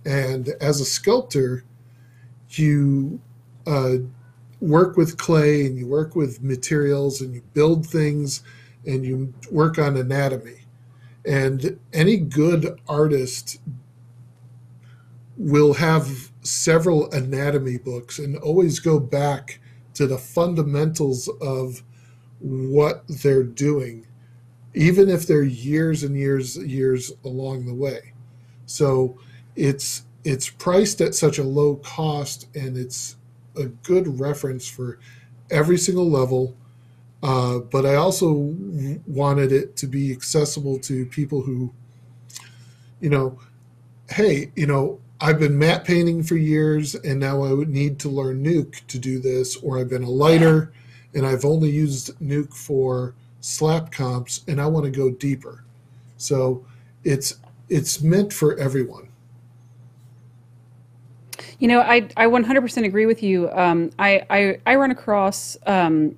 And as a sculptor, you work with clay, and you work with materials, and you build things, and you work on anatomy. And any good artist will have several anatomy books and always go back to the fundamentals of what they're doing, even if they're years and years along the way. So it's priced at such a low cost, and it's a good reference for every single level. But I also wanted it to be accessible to people who, you know, hey, you know, I've been matte painting for years, and now I would need to learn Nuke to do this, or I've been a lighter and I've only used Nuke for slap comps, and I want to go deeper. So it's meant for everyone. You know, I 100% agree with you. I run across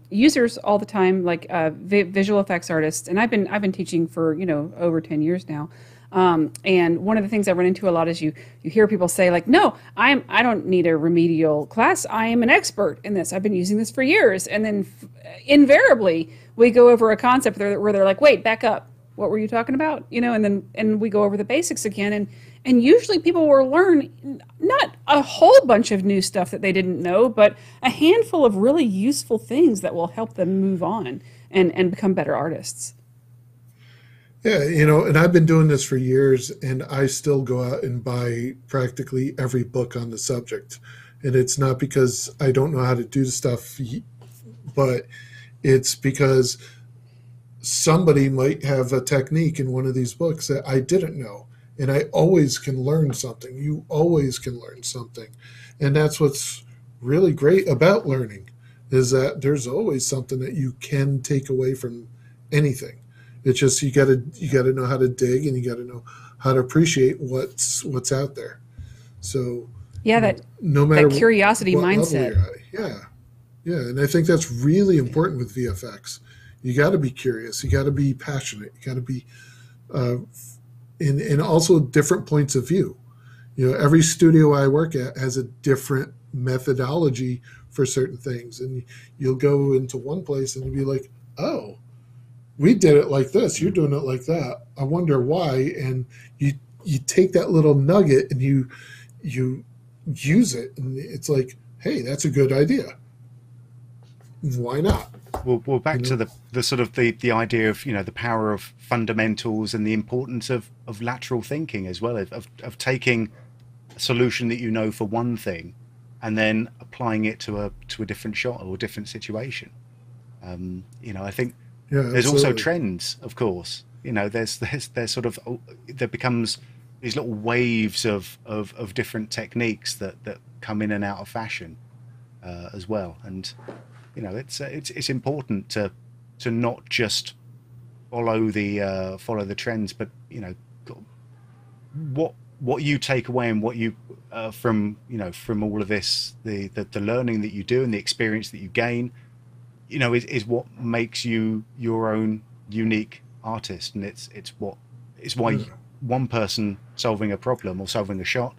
users all the time, like visual effects artists, and I've been teaching for, you know, over 10 years now. And one of the things I run into a lot is you hear people say like, no, I don't need a remedial class. I am an expert in this. I've been using this for years. And then invariably we go over a concept where they're like, wait, back up. What were you talking about? You know, and we go over the basics again. And usually people will learn not a whole bunch of new stuff that they didn't know, but a handful of really useful things that will help them move on and become better artists. Yeah, you know, and I've been doing this for years, and I still go out and buy practically every book on the subject. And it's not because I don't know how to do stuff, but it's because somebody might have a technique in one of these books that I didn't know. And I always can learn something. You always can learn something. And that's what's really great about learning, is that there's always something that you can take away from anything. It's just you got to know how to dig, and you got to know how to appreciate what's out there. So yeah, that no matter that curiosity mindset. Yeah, and I think that's really important with VFX. You got to be curious. You got to be passionate. You got to be in also different points of view. You know, every studio I work at has a different methodology for certain things, and you'll go into one place and you'll be like, "Oh, we did it like this. You're doing it like that. I wonder why." And you take that little nugget and you use it, and it's like, "Hey, that's a good idea. Why not?" Well, back to the sort of the idea of, you know, the power of fundamentals and the importance of lateral thinking as well, of taking a solution that you know for one thing and then applying it to a different shot or a different situation. You know, I think there's also trends, of course. You know, there's sort of, there becomes these little waves of different techniques that come in and out of fashion as well. And you know, it's important to not just follow the trends, but you know, what you take away and what you from all of this, the learning that you do and the experience that you gain, you know, is what makes you your own unique artist. And it's why one person solving a problem or solving a shot,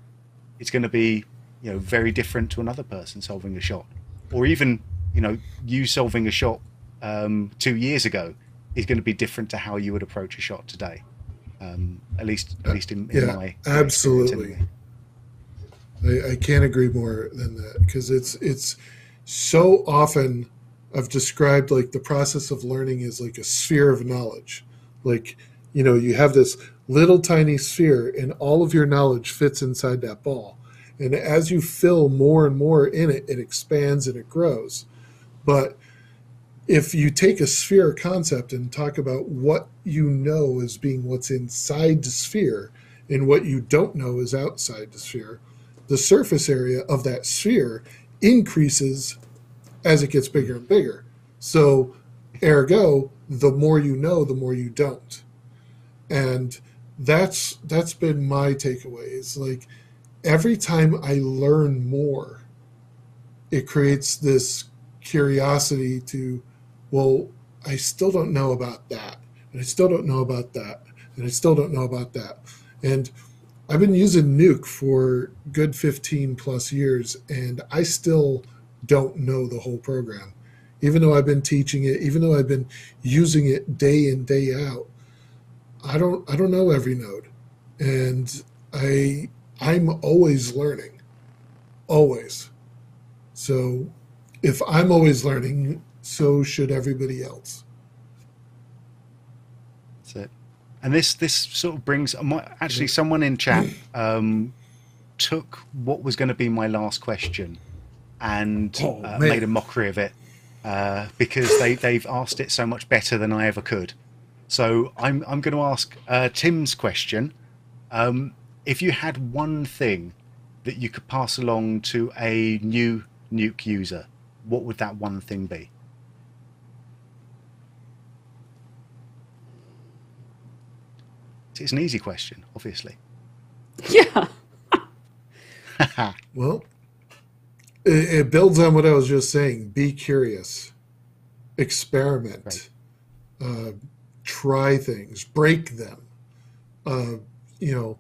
it's going to be, you know, very different to another person solving a shot, or even, you know, you solving a shot 2 years ago is going to be different to how you would approach a shot today. At least in my absolutely. I can't agree more than that, because it's so often I've described like the process of learning is like a sphere of knowledge. Like, you know, you have this little tiny sphere and all of your knowledge fits inside that ball. And as you fill more and more in it, it expands and it grows. But if you take a sphere concept and talk about what you know as being what's inside the sphere and what you don't know is outside the sphere, the surface area of that sphere increases as it gets bigger and bigger. So ergo, the more you know, the more you don't. And that's been my takeaway. It's like every time I learn more, it creates this curiosity to, well, I still don't know about that, and I still don't know about that, and I still don't know about that. And I've been using Nuke for good 15 plus years, and I still don't know the whole program. Even though I've been teaching it, even though I've been using it day in, day out, I don't know every node. And I'm always learning. Always. So if I'm always learning, so should everybody else. That's it. And this sort of brings, actually someone in chat took what was going to be my last question and made a mockery of it because they've asked it so much better than I ever could. So I'm going to ask Tim's question. If you had one thing that you could pass along to a new Nuke user, what would that one thing be? It's an easy question, obviously. Yeah. Well, it builds on what I was just saying. Be curious. Experiment. Right. Try things. Break them. You know,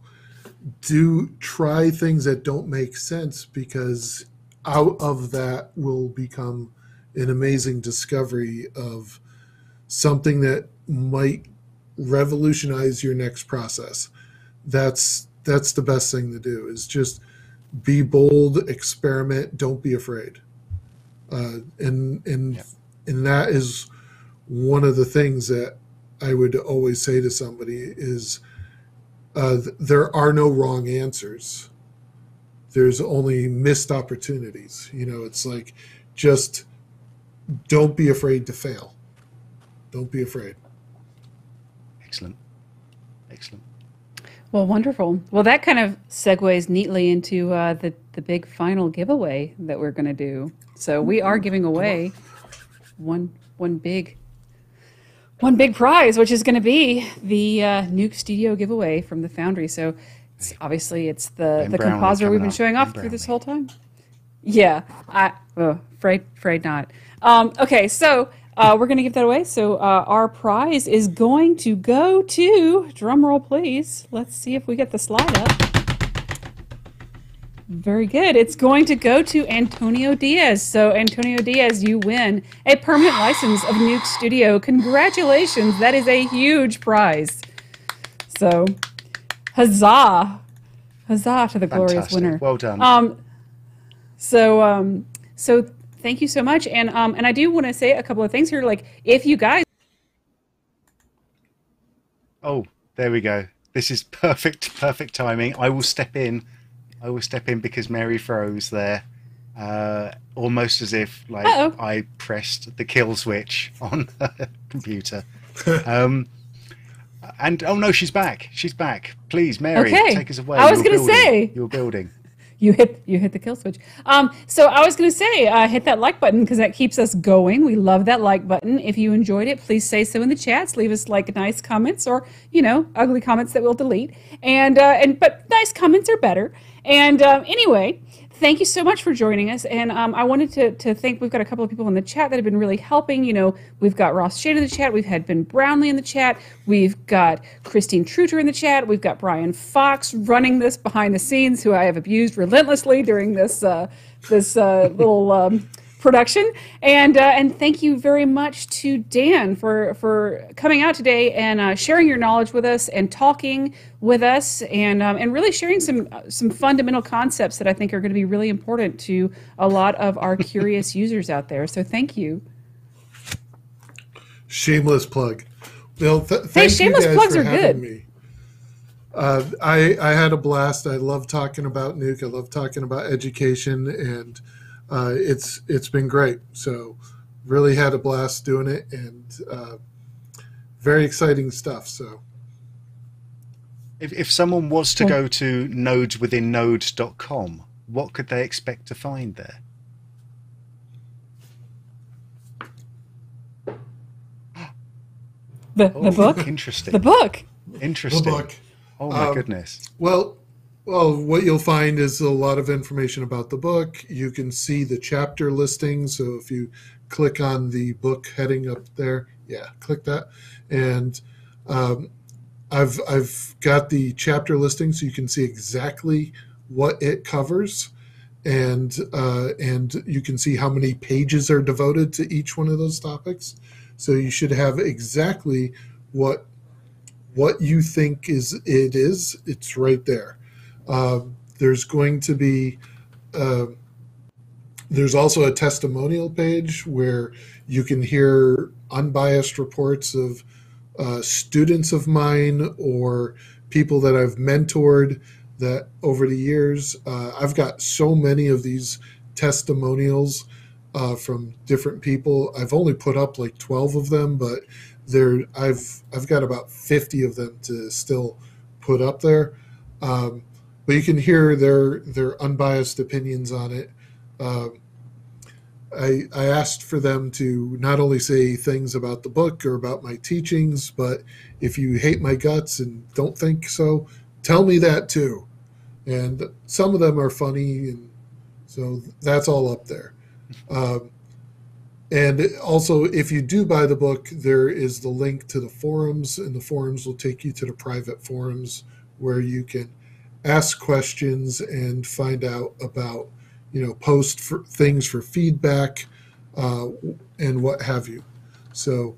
try things that don't make sense, because out of that will become an amazing discovery of something that might revolutionize your next process. That's the best thing to do, is just be bold, experiment, don't be afraid. And that is one of the things that I would always say to somebody is there are no wrong answers. There's only missed opportunities. You know, it's like, just don't be afraid to fail. Don't be afraid. Excellent. Excellent. Well, wonderful. Well, that kind of segues neatly into the big final giveaway that we're going to do. So we are giving away one big prize, which is going to be the NUKE Studio giveaway from the Foundry. So obviously it's the compositor we've been showing off through this whole time. Yeah, afraid not. Okay, so we're going to give that away. So our prize is going to go to, drum roll please, let's see if we get the slide up. Very good. It's going to go to Antonio Diaz. So Antonio Diaz, you win a permanent license of NUKE Studio. Congratulations. That is a huge prize. So huzzah. Huzzah to the glorious winner. Well done. So thank you so much. And I do want to say a couple of things here. Like, if you guys... Oh, there we go. This is perfect timing. I will step in because Mary froze there, almost as if like I pressed the kill switch on her computer. And oh no, she's back. She's back. Please, Mary, take us away. I was going to say you're building. You hit the kill switch. So I was going to say, hit that like button because that keeps us going. We love that like button. If you enjoyed it, please say so in the chats. Leave us like nice comments or ugly comments that we'll delete. But nice comments are better. And anyway, thank you so much for joining us. And I wanted to thank, we've got a couple of people in the chat that have been really helping. We've got Ross Shade in the chat. We've had Ben Brownlee in the chat. We've got Christine Truter in the chat. We've got Brian Fox running this behind the scenes, who I have abused relentlessly during this little production. And thank you very much to Dan for coming out today and sharing your knowledge with us and talking with us and really sharing some fundamental concepts that I think are going to be really important to a lot of our curious users out there. So thank you. Shameless plug. Well, shameless plugs are good. Me. I had a blast. I love talking about NUKE. I love talking about education, and it's been great. So really had a blast doing it, and very exciting stuff. So if someone was to go to nodeswithinnodes.com, what could they expect to find there? The book? Interesting. The book. Interesting. The book. Oh my goodness. Well, what you'll find is a lot of information about the book. You can see the chapter listing. So if you click on the book heading up there, click that. And I've got the chapter listing, so you can see exactly what it covers, and you can see how many pages are devoted to each one of those topics. So you should have exactly what you think is. It's right there. There's going to be there's also a testimonial page where you can hear unbiased reports of students of mine or people that I've mentored that over the years. I've got so many of these testimonials from different people. I've only put up like 12 of them, but I've got about 50 of them to still put up there. But you can hear their unbiased opinions on it. I asked for them to not only say things about the book or about my teachings, but if you hate my guts and don't think so, tell me that too. And some of them are funny, and so that's all up there. And also, if you do buy the book, there is the link to the forums, and the forums will take you to the private forums where you can ask questions and find out about, post for things for feedback and what have you. So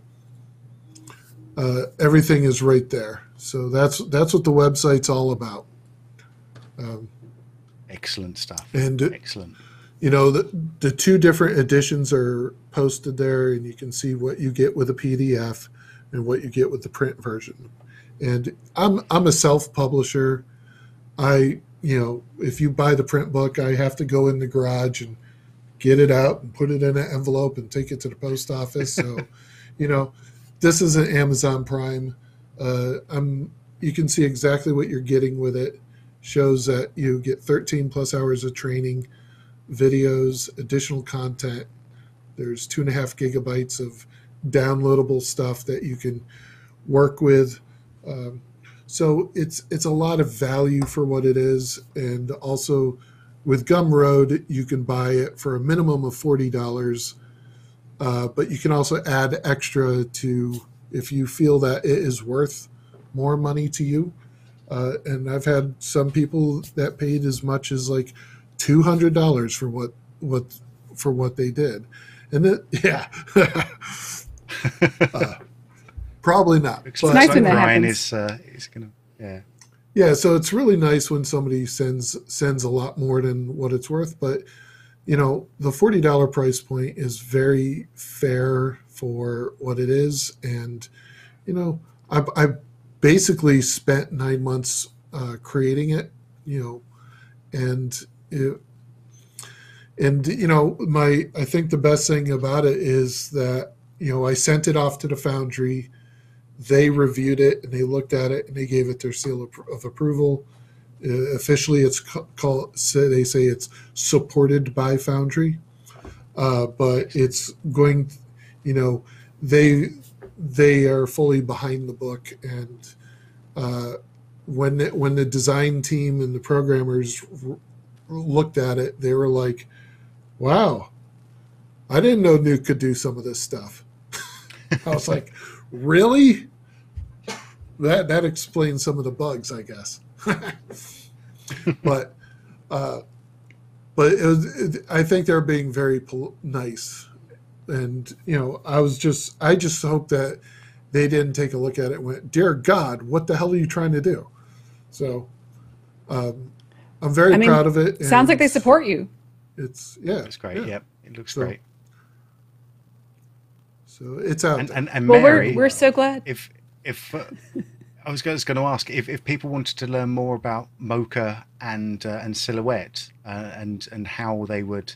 everything is right there. So that's what the website's all about. Excellent stuff. And excellent. The two different editions are posted there, and you can see what you get with a PDF and what you get with the print version. And I'm a self-publisher. If you buy the print book, I have to go in the garage and get it out and put it in an envelope and take it to the post office. So, this isn't Amazon Prime. You can see exactly what you're getting with it. Shows that you get 13 plus hours of training, videos, additional content. There's 2.5 gigabytes of downloadable stuff that you can work with. So it's a lot of value for what it is. And also with Gumroad, you can buy it for a minimum of $40. But you can also add extra to if you feel that it is worth more money to you. And I've had some people that paid as much as like $200 for what they did. And probably not. It's nice when that Brian happens. is gonna, yeah. Yeah, so it's really nice when somebody sends a lot more than what it's worth. But the $40 price point is very fair for what it is. And I basically spent 9 months creating it. I think the best thing about it is that I sent it off to the foundry. They reviewed it and they looked at it and they gave it their seal of approval. Officially, it's called. They say it's supported by Foundry, but it's going. They are fully behind the book, and when the design team and the programmers looked at it, they were like, "Wow, I didn't know Nuke could do some of this stuff." I was like, "Really?" That explains some of the bugs, I guess. but I think they're being very nice, and I just hope that they didn't take a look at it and went, "Dear God, what the hell are you trying to do?" So I'm very proud of it. Sounds like they support you. It's great. Yeah. Yep, it looks great. So it's out. And well, Mary, we're so glad. If I was just going to ask if people wanted to learn more about Mocha and Silhouette and how they would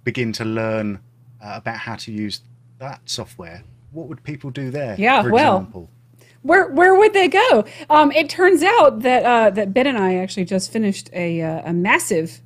begin to learn about how to use that software, what would people do there? Yeah, for well, example? Where would they go? It turns out that Ben and I actually just finished a massive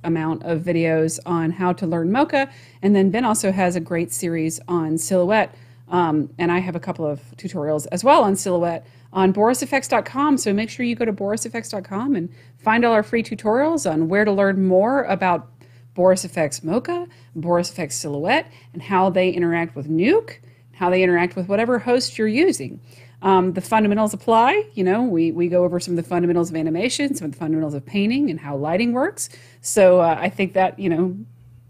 amount of videos on how to learn Mocha, and then Ben also has a great series on Silhouette. And I have a couple of tutorials as well on Silhouette on borisfx.com. So make sure you go to borisfx.com and find all our free tutorials on where to learn more about Boris FX Mocha, Boris FX Silhouette, and how they interact with Nuke, how they interact with whatever host you're using. The fundamentals apply. We go over some of the fundamentals of animation, some of the fundamentals of painting, and how lighting works. So I think that,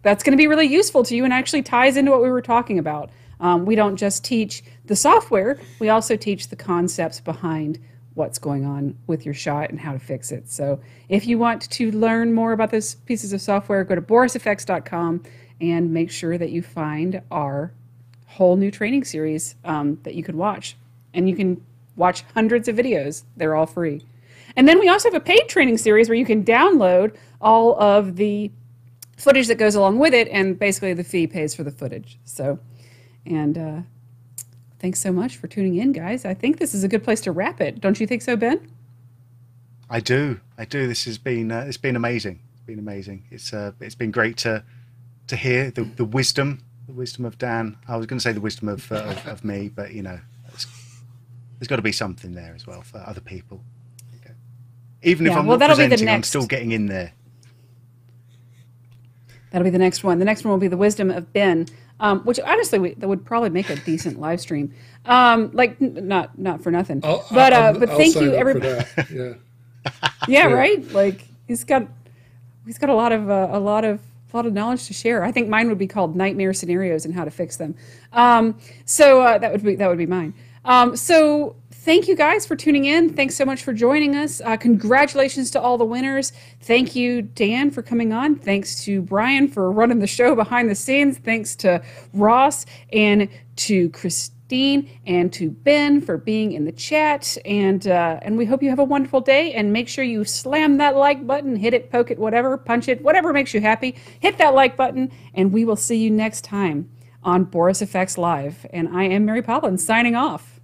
that's going to be really useful to you and actually ties into what we were talking about. We don't just teach the software, we also teach the concepts behind what's going on with your shot and how to fix it. So if you want to learn more about those pieces of software, go to borisfx.com and make sure that you find our whole new training series that you could watch. And you can watch hundreds of videos. They're all free. And then we also have a paid training series where you can download all of the footage that goes along with it, and basically the fee pays for the footage. So, and thanks so much for tuning in, guys. I think this is a good place to wrap it. Don't you think so, Ben? I do. This has been it's been amazing. It's been amazing. It's been great to hear the wisdom of Dan. I was going to say the wisdom of me, but there's got to be something there as well for other people. Okay. Even if I'm not presenting, I'm still getting in there. That'll be the next one. The next one will be the wisdom of Ben, which honestly that would probably make a decent live stream. Not for nothing, but thank you everybody. Yeah. Yeah, right. Like he's got a lot of knowledge to share. I think mine would be called nightmare scenarios and how to fix them. So that would be mine. So thank you guys for tuning in. Thanks so much for joining us. Congratulations to all the winners. Thank you, Dan, for coming on. Thanks to Brian for running the show behind the scenes. Thanks to Ross and to Christine and to Ben for being in the chat. And we hope you have a wonderful day. And make sure you slam that like button, hit it, poke it, whatever, punch it, whatever makes you happy. Hit that like button, and we will see you next time on Boris FX Live. And I am Mary Poppins signing off.